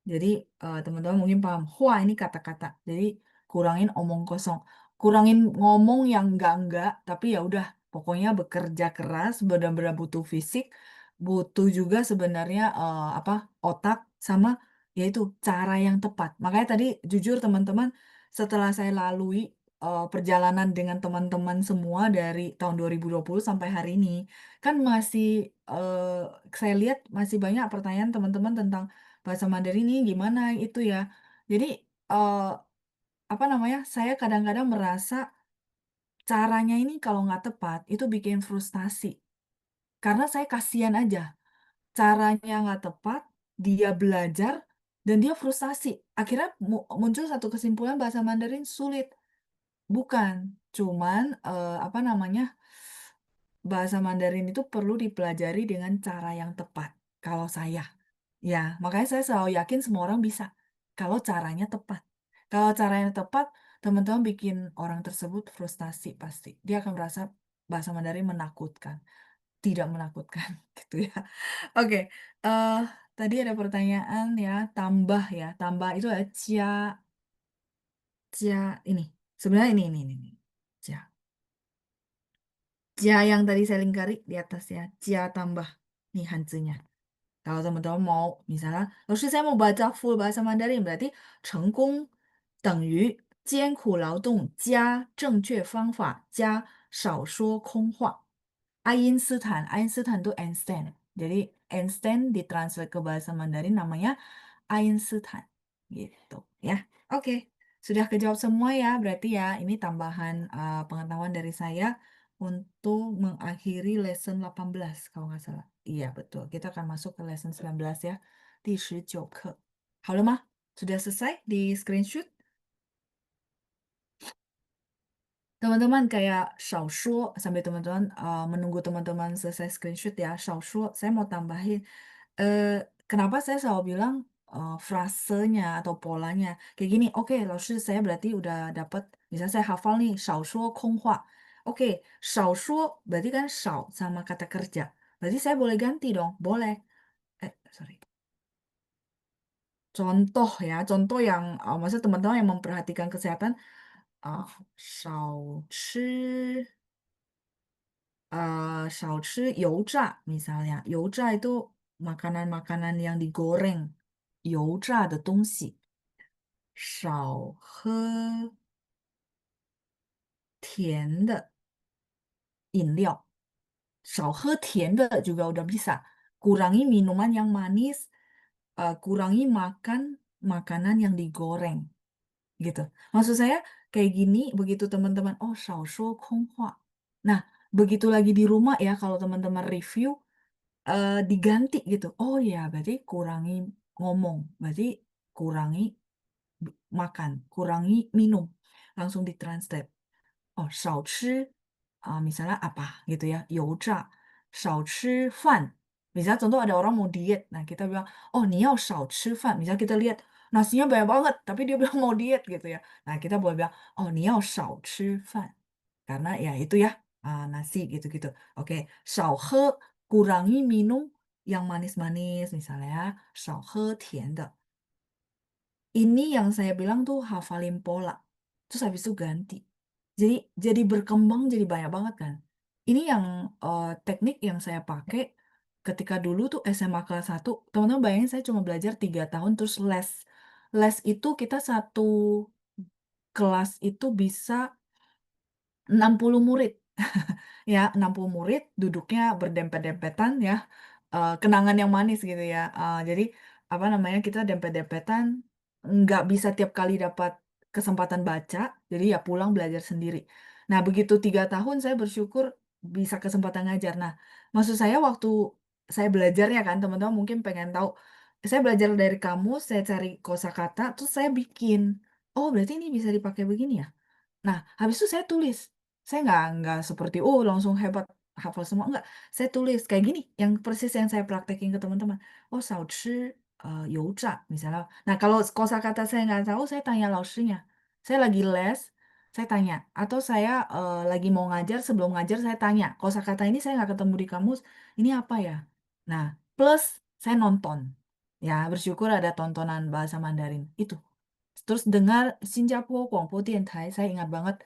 Jadi teman-teman mungkin paham. Hua ini kata-kata. Jadi kurangin omong kosong. Kurangin ngomong yang enggak, tapi ya udah. Pokoknya bekerja keras, benar-benar butuh fisik, butuh juga sebenarnya apa otak sama yaitu cara yang tepat. Makanya tadi jujur teman-teman, setelah saya lalui perjalanan dengan teman-teman semua dari tahun 2020 sampai hari ini, kan masih saya lihat masih banyak pertanyaan teman-teman tentang bahasa Mandarin ini gimana itu ya. Jadi eh, apa namanya, saya kadang-kadang merasa caranya ini kalau nggak tepat, itu bikin frustasi. Karena saya kasihan aja, caranya nggak tepat, dia belajar, dan dia frustasi. Akhirnya muncul satu kesimpulan bahasa Mandarin sulit. Bukan, cuman, apa namanya, bahasa Mandarin itu perlu dipelajari dengan cara yang tepat, kalau saya. Ya, makanya saya selalu yakin semua orang bisa, kalau caranya tepat. Kalau caranya tepat, teman-teman bikin orang tersebut frustasi pasti. Dia akan merasa bahasa Mandarin menakutkan, tidak menakutkan, gitu ya. Oke, eh tadi ada pertanyaan ya, tambah itu ya, ini. Sebenarnya ini. Jia. Jia yang tadi saya lingkari di atas ya, jia tambah. Nih hanzinya. Kalau teman-teman mau, misalnya, lalu saya mau baca full bahasa Mandarin, berarti 成功等于艰苦劳动加正确方法加少说空话。Einstein itu Einstein. Jadi Einstein ditranslate ke bahasa Mandarin namanya Einstein. Gitu ya. Oke, sudah kejawab semua ya. Berarti ya ini tambahan pengetahuan dari saya untuk mengakhiri lesson 18 kalau nggak salah. Iya, betul. Kita akan masuk ke lesson 19 ya. 第19课. 好了吗? Sudah selesai di screenshot? Teman-teman kayak 少说 sampai teman-teman menunggu teman-teman selesai screenshot ya. 少说, saya mau tambahin. Kenapa saya selalu bilang frasenya atau polanya kayak gini. Oke, 老师 saya berarti udah dapat. Misalnya saya hafal nih 少说空话. Oke, 少说 berarti kan 少 sama kata kerja. Berarti saya boleh ganti dong. Boleh. Sorry. Contoh ya, contoh yang maksudnya teman-teman yang memperhatikan kesehatan. 少吃油炸 misalnya. 油炸 itu makanan-makanan yang digoreng, 油炸的东西。少喝甜的饮料。少喝甜的 juga udah bisa. Kurangi minuman yang manis, kurangi makan makanan yang digoreng. Gitu. Maksud saya kayak gini, begitu teman-teman, oh 少说空话. Nah, begitu lagi di rumah ya, kalau teman-teman review, diganti gitu. Oh ya, berarti kurangi ngomong, berarti kurangi makan, kurangi minum. Langsung ditranslate. Oh, 少吃, misalnya apa gitu ya, 油炸, 少吃饭. Misalnya contoh ada orang mau diet, nah kita bilang, oh 你要少吃饭. Misalnya kita lihat nasinya banyak banget, tapi dia bilang mau diet gitu ya. Nah kita boleh bilang, oh 你要少吃饭. Karena ya itu ya, nasi gitu-gitu. Oke, 少喝, kurangi minum yang manis-manis misalnya ya, 少喝甜的. Ini yang saya bilang tuh hafalin pola. Terus habis itu ganti. Jadi berkembang jadi banyak banget kan. Ini yang teknik yang saya pakai ketika dulu tuh SMA kelas 1. Teman-teman bayangin saya cuma belajar 3 tahun terus les. Les itu kita satu kelas itu bisa 60 murid. Ya, 60 murid duduknya berdempet-dempetan ya. Kenangan yang manis gitu ya. Jadi apa namanya kita dempet-dempetan nggak bisa tiap kali dapat kesempatan baca, jadi ya pulang belajar sendiri. Nah, begitu 3 tahun saya bersyukur bisa kesempatan ngajar. Nah, maksud saya waktu saya belajarnya kan teman-teman mungkin pengen tahu. Saya belajar dari kamus, saya cari kosakata, terus saya bikin. Oh, berarti ini bisa dipakai begini ya. Nah, habis itu saya tulis. Saya nggak seperti, oh langsung hebat, hafal semua. Enggak, saya tulis kayak gini, yang persis yang saya praktekin ke teman-teman. Oh, 少吃 油炸, misalnya. Nah, kalau kosakata saya nggak tahu, saya tanya lausnya. Saya lagi les, saya tanya. Atau saya lagi mau ngajar, sebelum ngajar saya tanya. Kosakata ini saya nggak ketemu di kamus, ini apa ya? Nah, plus saya nonton. Ya, bersyukur ada tontonan bahasa Mandarin. Itu. Terus dengar Singapura Guangpo Dientai, saya ingat banget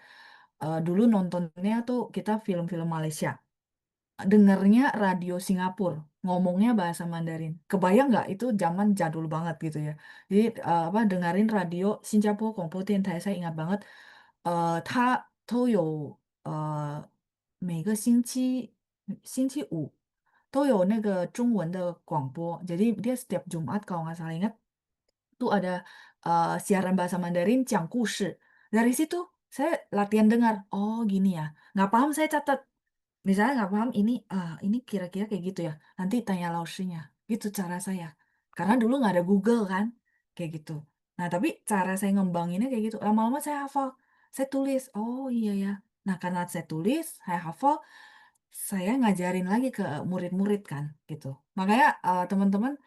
dulu nontonnya tuh kita film-film Malaysia. Dengarnya radio Singapura, ngomongnya bahasa Mandarin. Kebayang nggak itu zaman jadul banget gitu ya. Jadi apa dengerin radio Singapura Guangpo Dientai, saya ingat banget. 它都有每个星期五都有那个中文的广播. Jadi dia setiap Jumat kalau nggak salah ingat tuh ada siaran bahasa Mandarin 讲故事. Dari situ saya latihan dengar. Oh gini ya. Nggak paham saya catat. Misalnya nggak paham ini kira-kira kayak gitu ya. Nanti tanya lausnya. Gitu cara saya. Karena dulu nggak ada Google kan. Kayak gitu. Nah tapi cara saya ngembanginnya kayak gitu. Lama-lama saya hafal. Saya tulis. Oh iya ya. Nah karena saya tulis, saya hafal, saya ngajarin lagi ke murid-murid kan gitu. Makanya teman-teman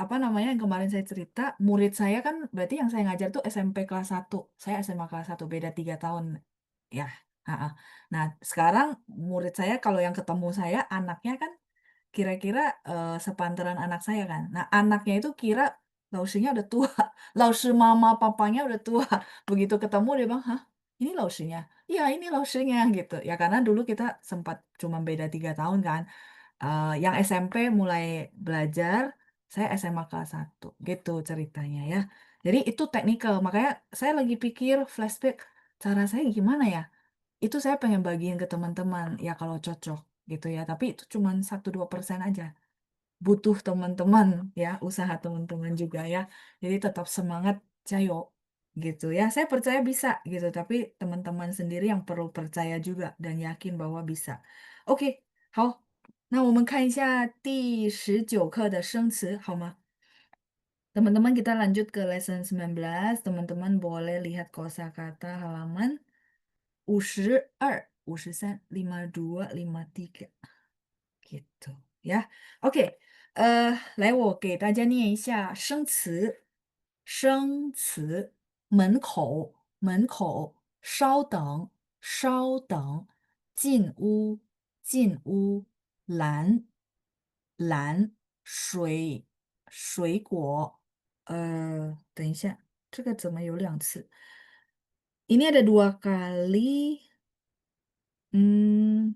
apa namanya yang kemarin saya cerita, murid saya kan berarti yang saya ngajar tuh SMP kelas 1. Saya SMA kelas 1 beda 3 tahun. Ya. Ha-ha. Nah, sekarang murid saya kalau yang ketemu saya anaknya kan kira-kira sepantaran anak saya kan. Nah, anaknya itu kira lausinya udah tua. Lausi mama papanya udah tua. Begitu ketemu dia bilang, "Hah? Ini lausinya?" "Iya, ini lausinya," gitu. Ya karena dulu kita sempat cuma beda 3 tahun kan. Yang SMP mulai belajar, saya SMA kelas 1 gitu ceritanya ya. Jadi itu teknikal, makanya saya lagi pikir flashback, cara saya gimana ya? Itu saya pengen bagiin ke teman-teman, ya kalau cocok gitu ya, tapi itu cuman 1-2% aja. Butuh teman-teman ya, usaha teman-teman juga ya. Jadi tetap semangat, jayo gitu ya. Saya percaya bisa gitu, tapi teman-teman sendiri yang perlu percaya juga dan yakin bahwa bisa. Oke, 好，那我们看一下第19课的生词，好吗？Teman-teman kita lanjut ke lesson 19. Teman-teman boleh lihat kosakata halaman 52, 53, 52, 53. Gitu ya. OK，来，我给大家念一下生词。生词，门口，门口，稍等，稍等，进屋，进屋，蓝，蓝，水，水果。等一下，这个怎么有两次？Ini ada 2 kali. Hmm,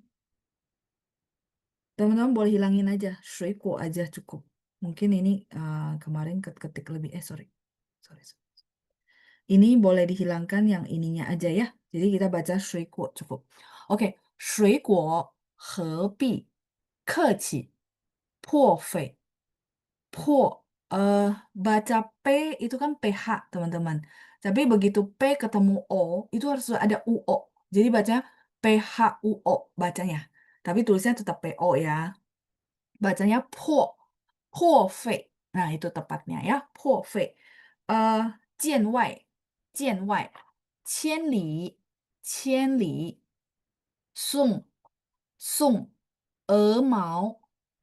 teman-teman boleh hilangin aja, 水果 aja cukup. Mungkin ini kemarin ketik lebih, sorry. Sorry, sorry. Ini boleh dihilangkan yang ininya aja ya. Jadi kita baca 水果 cukup. Oke, 水果何必客气破费破baca P itu kan PH teman-teman. Tapi begitu P ketemu O itu harus ada UO. Jadi bacanya PHUO bacanya. Tapi tulisnya tetap PO ya. Bacanya po, po fei. Nah, itu tepatnya ya, po fei. 见外，见外，千里，千里，送，送，鹅毛，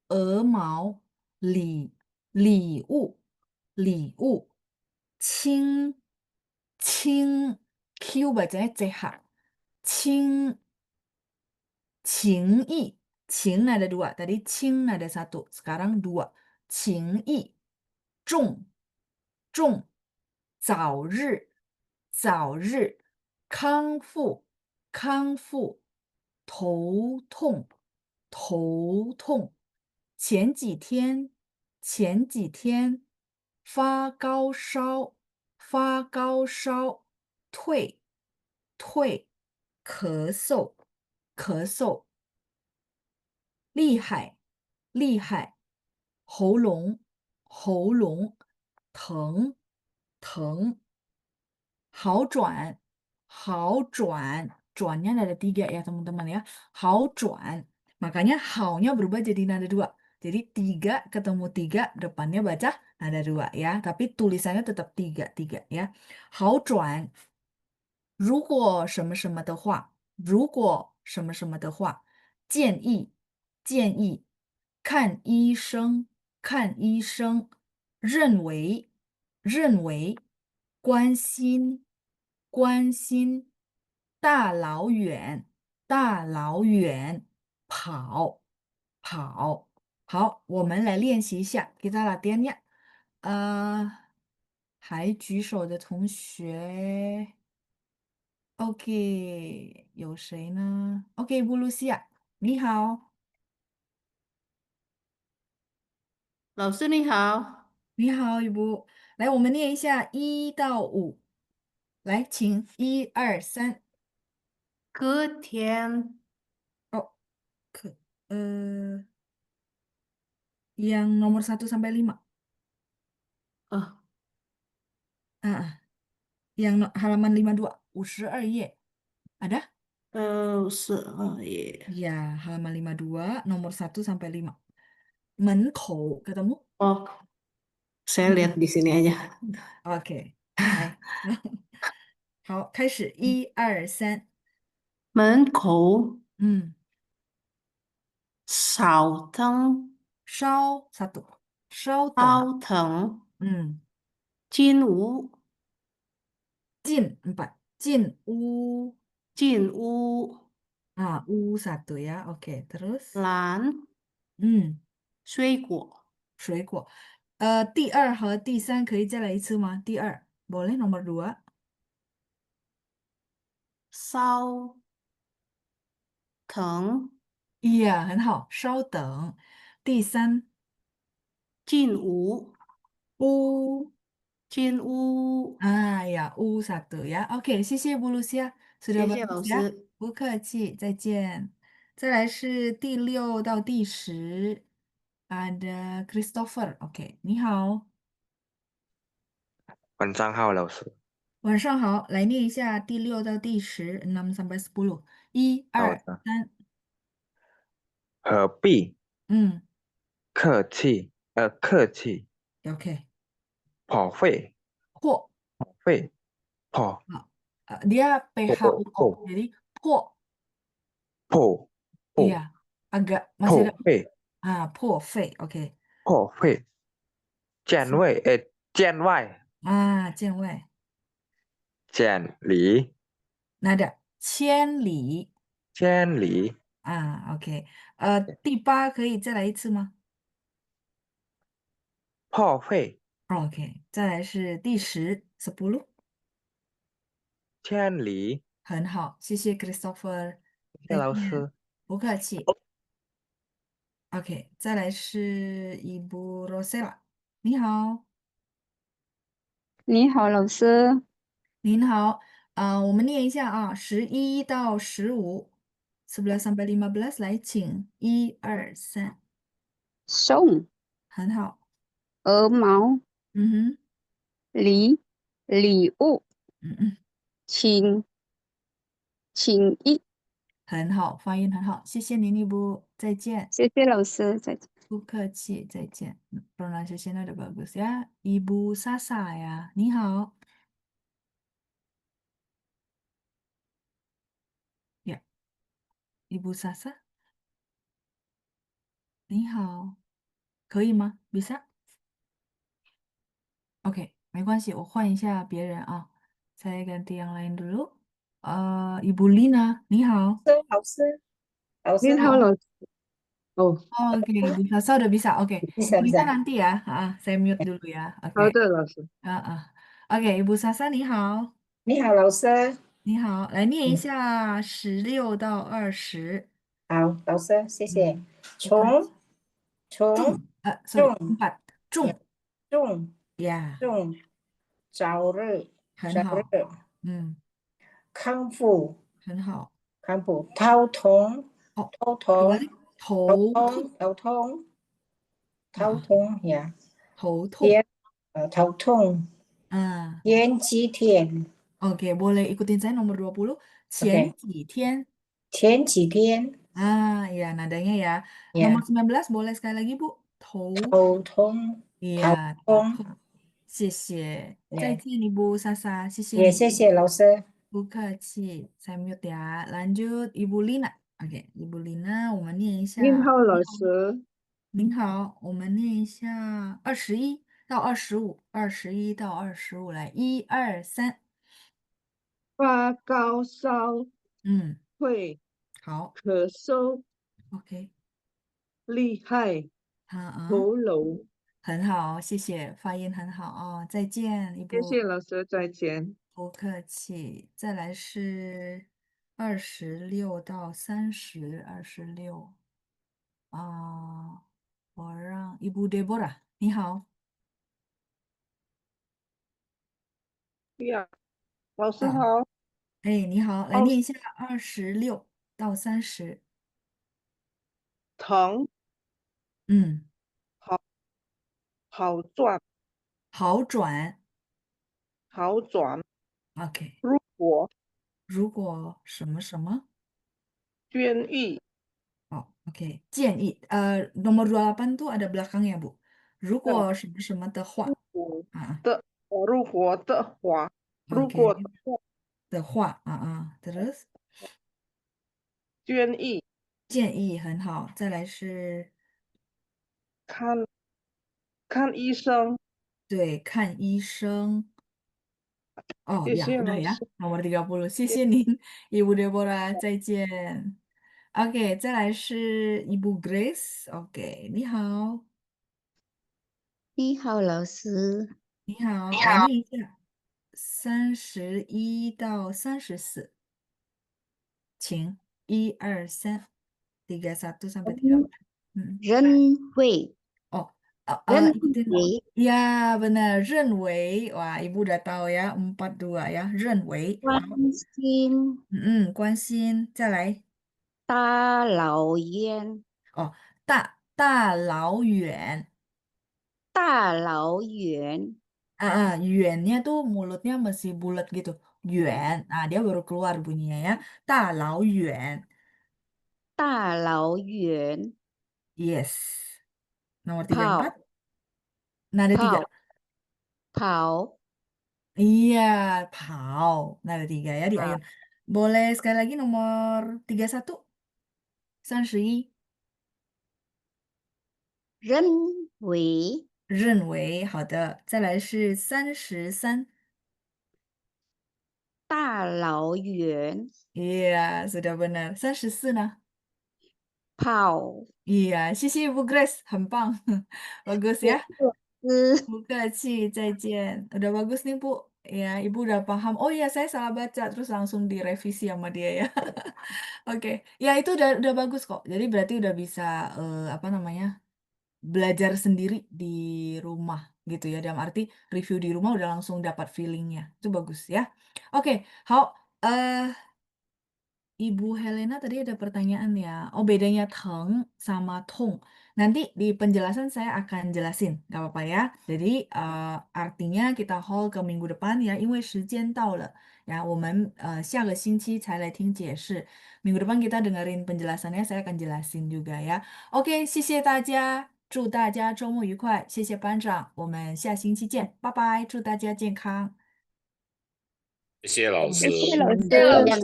鹅毛，礼，礼物，礼物，亲，亲，Q bacanya CH. 亲，情谊，情 ada 2, tadi 亲 ada 1, sekarang 2. 情谊，重，重，早日，早日，康复，康复，头痛，头痛，前几天，前几天，发高烧，发高烧，退，退，咳嗽，咳嗽，厉害，厉害，喉咙，喉咙，疼，疼，好转，好转,转nya ada 3 ya teman-teman ya, 好转, makanya haunya berubah jadi nada 2. Jadi 3 ketemu 3 depannya baca nada 2 ya, tapi tulisannya tetap 3 ya. 好转如果什么什么的话，如果什么什么的话，建议建议看医生看医生，认为认为关心关心，大老远大老远跑跑。好，我们来练习一下，kita latihannya。还举手的同学。OK，有谁呢？OK，布鲁西亚，你好，
老师你好，
你好，雨布。来，我们念一下1到5。来，请1、2、3。
隔天，
哦，可呃，yang nomor 1 sampai 5.
哦，Ah,
ah. Yang halaman 52. 52 页. Ada?
52页.
Ya, halaman 52, nomor 1 sampai 5. Menko, ketemu?
Oh, saya lihat di sini aja.
OK，来，好，开始，1、2、3，
门口
嗯，
少灯，
稍，1，稍等，
高腾，
嗯，
金屋，
进屋
进屋，
啊，屋 1 ya, OK， terus，
蓝，
嗯，
水果，
水果，第2和第3可以再来一次吗？第2，boleh nomor 2，
烧腾，iya，
很好，稍等，第3，
进屋，
屋。
进屋。
ya, U1 ya. Oke, 谢谢 Bu Lucia sudah
谢谢
bagus
老
ya.
师。
不客气，再见。再来是第6到第10，ada Christopher. Oke，你好，
晚上好，老师。
晚上好。来念一下第6到第10，6 sampai 10. 1、2、
好的，3，何必
嗯
客气，
，OK。
跑
破，
费跑
好，dia
破
PHUO,
破
jadi 破，
破破
iya, agak masih ada
破费
破费，OK。
破费，见外
见外。
见里
nada 千里
千里
OK，第8可以再来一次吗
破费
？OK，再来是第10
千里。
很好，谢谢 Christopher，
谢谢
再见，
老师。
不客气。OK，再来是Ibu Rosella，你好，
你好，老师。
您好，我们念一下啊，11到15，11 sampai 15，来，请1、2、3，
送
很好，
鹅毛
嗯哼，
礼物，
嗯嗯。
请意。
很好，发音很好，谢谢您，尼布，再见。
谢谢老师，再见。
不客气，再见。Pronunciation udah bagus ya. Ibu Sasa ya. 你好。Ya, Ibu Sasa，你好，可以吗？Bisa？OK，没关系，我换一下别人啊。Saya ganti yang lain dulu. Ibu Lina，你好。
老师
您好，
好。
老师。哦，Oke,
Ibu Sasa udah bisa. Oke, Ibu Lina
bisa.
nanti ya. Saya mute dulu ya. Oke.
好的，老师。
Oke, Ibu Sasa 你好。
你好，老师。
你好，来念一下16到20。
好，老师，谢谢。
不客气。
从
sorry，
种
4种
种
呀，
种早日
很好，
日康复
很好。
头痛
哦，
头痛
头痛，
头痛头
啊，
痛呀，
头痛，
头痛前几天
Oke, boleh ikutin saya nomor 20. 前
，OK，
几天，
前几天
ya nadanya ya. Nomor
呀
19 boleh sekali lagi, Bu. 头，
头痛头
iya, 头
痛
痛。谢谢，再
呀，
见，Ibu Sasa，谢谢
也
你，
谢谢老师。
不客气。saya mute ya. Lanjut, Ibu Lina. Oke, Ibu Lina，我们念一下。
您好，老师。
您好，我们念一下21到25，21到25，来，1、2、3，
发高烧，
嗯，
会
好
咳嗽，，OK，厉害，
好，
喉咙。
很好，谢谢，发音很好哦，再见，一
谢
波，
谢老师，再见。
不客气。再来是26到30，26我让Ibu Deborah，你好，
呀，老师
啊，
好。
哎，你好，来念一下26到30，
疼
嗯，
好好转
好转
好转，，OK。如果
如果什么什么？
建议
Oh, oke. 建议. Nomor 28 tuh ada belakangnya, Bu. 如果什么什么的话。
我
Ah,
的如果的话，如
oke.
果的话，
的话。Terus
建议
建议很好。再来是
看看医生。
对看医生。Oh
谢
ya,
谢
udah
老
ya.
师。
Nomor 30. 谢谢您，Ibu Deborah，再见。OK，再来是Ibu Grace。OK，你好，
你好，老师。
你好，我来念一下31到34，请1, 2, 3, 31 sampai 34. 嗯，
认为，oh, 认
ikutin.
为
Ya, benar. 认为. Wah, Ibu udah tahu ya. 42 ya. 认为.
关
好，
心
关心。再来。
大老远，
哦，大老远。
大老远，
远nya tuh mulutnya masih bulat gitu. 远. Dia baru keluar bunyinya ya. 大老远.
大老远
Yes. Nomor 34.
跑
Nah, ada 3.
跑跑
Iya, 跑. Nah, ada 3 ya di akhir. Boleh sekali lagi nomor 31. 31.
认为
认为。好的。再来是33。
大老远
Iya, sudah benar. 34 呢？
跑
Iya, 谢谢 Ibu Grace，很棒。Bagus
是
ya.
是
不客气，再见. Udah bagus nih, Bu. Ya, Ibu udah paham. Oh iya, saya salah baca, terus langsung direvisi sama dia ya. Oke, ya itu udah bagus kok. Jadi berarti udah bisa apa namanya belajar sendiri di rumah gitu ya. Dalam arti review di rumah udah langsung dapat feelingnya. Itu bagus ya. Oke, 好，Ibu Helena tadi ada pertanyaan ya. Oh, bedanya teng sama tong. Nanti di penjelasan saya akan jelasin, nggak apa-apa ya. Jadi artinya kita hold ke minggu depan ya, 因为时间到了ya. 我们下个星期才来听解释. Minggu depan kita dengerin penjelasannya, saya akan jelasin juga ya. Oke, 谢谢大家，祝大家周末愉快，谢谢班长，我们下星期见，拜拜，祝大家健康。
谢谢老师。
谢谢老师，
谢谢老师，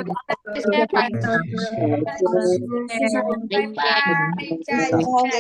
谢
谢谢班长，
谢老师，
谢谢老师，
拜拜。
再见。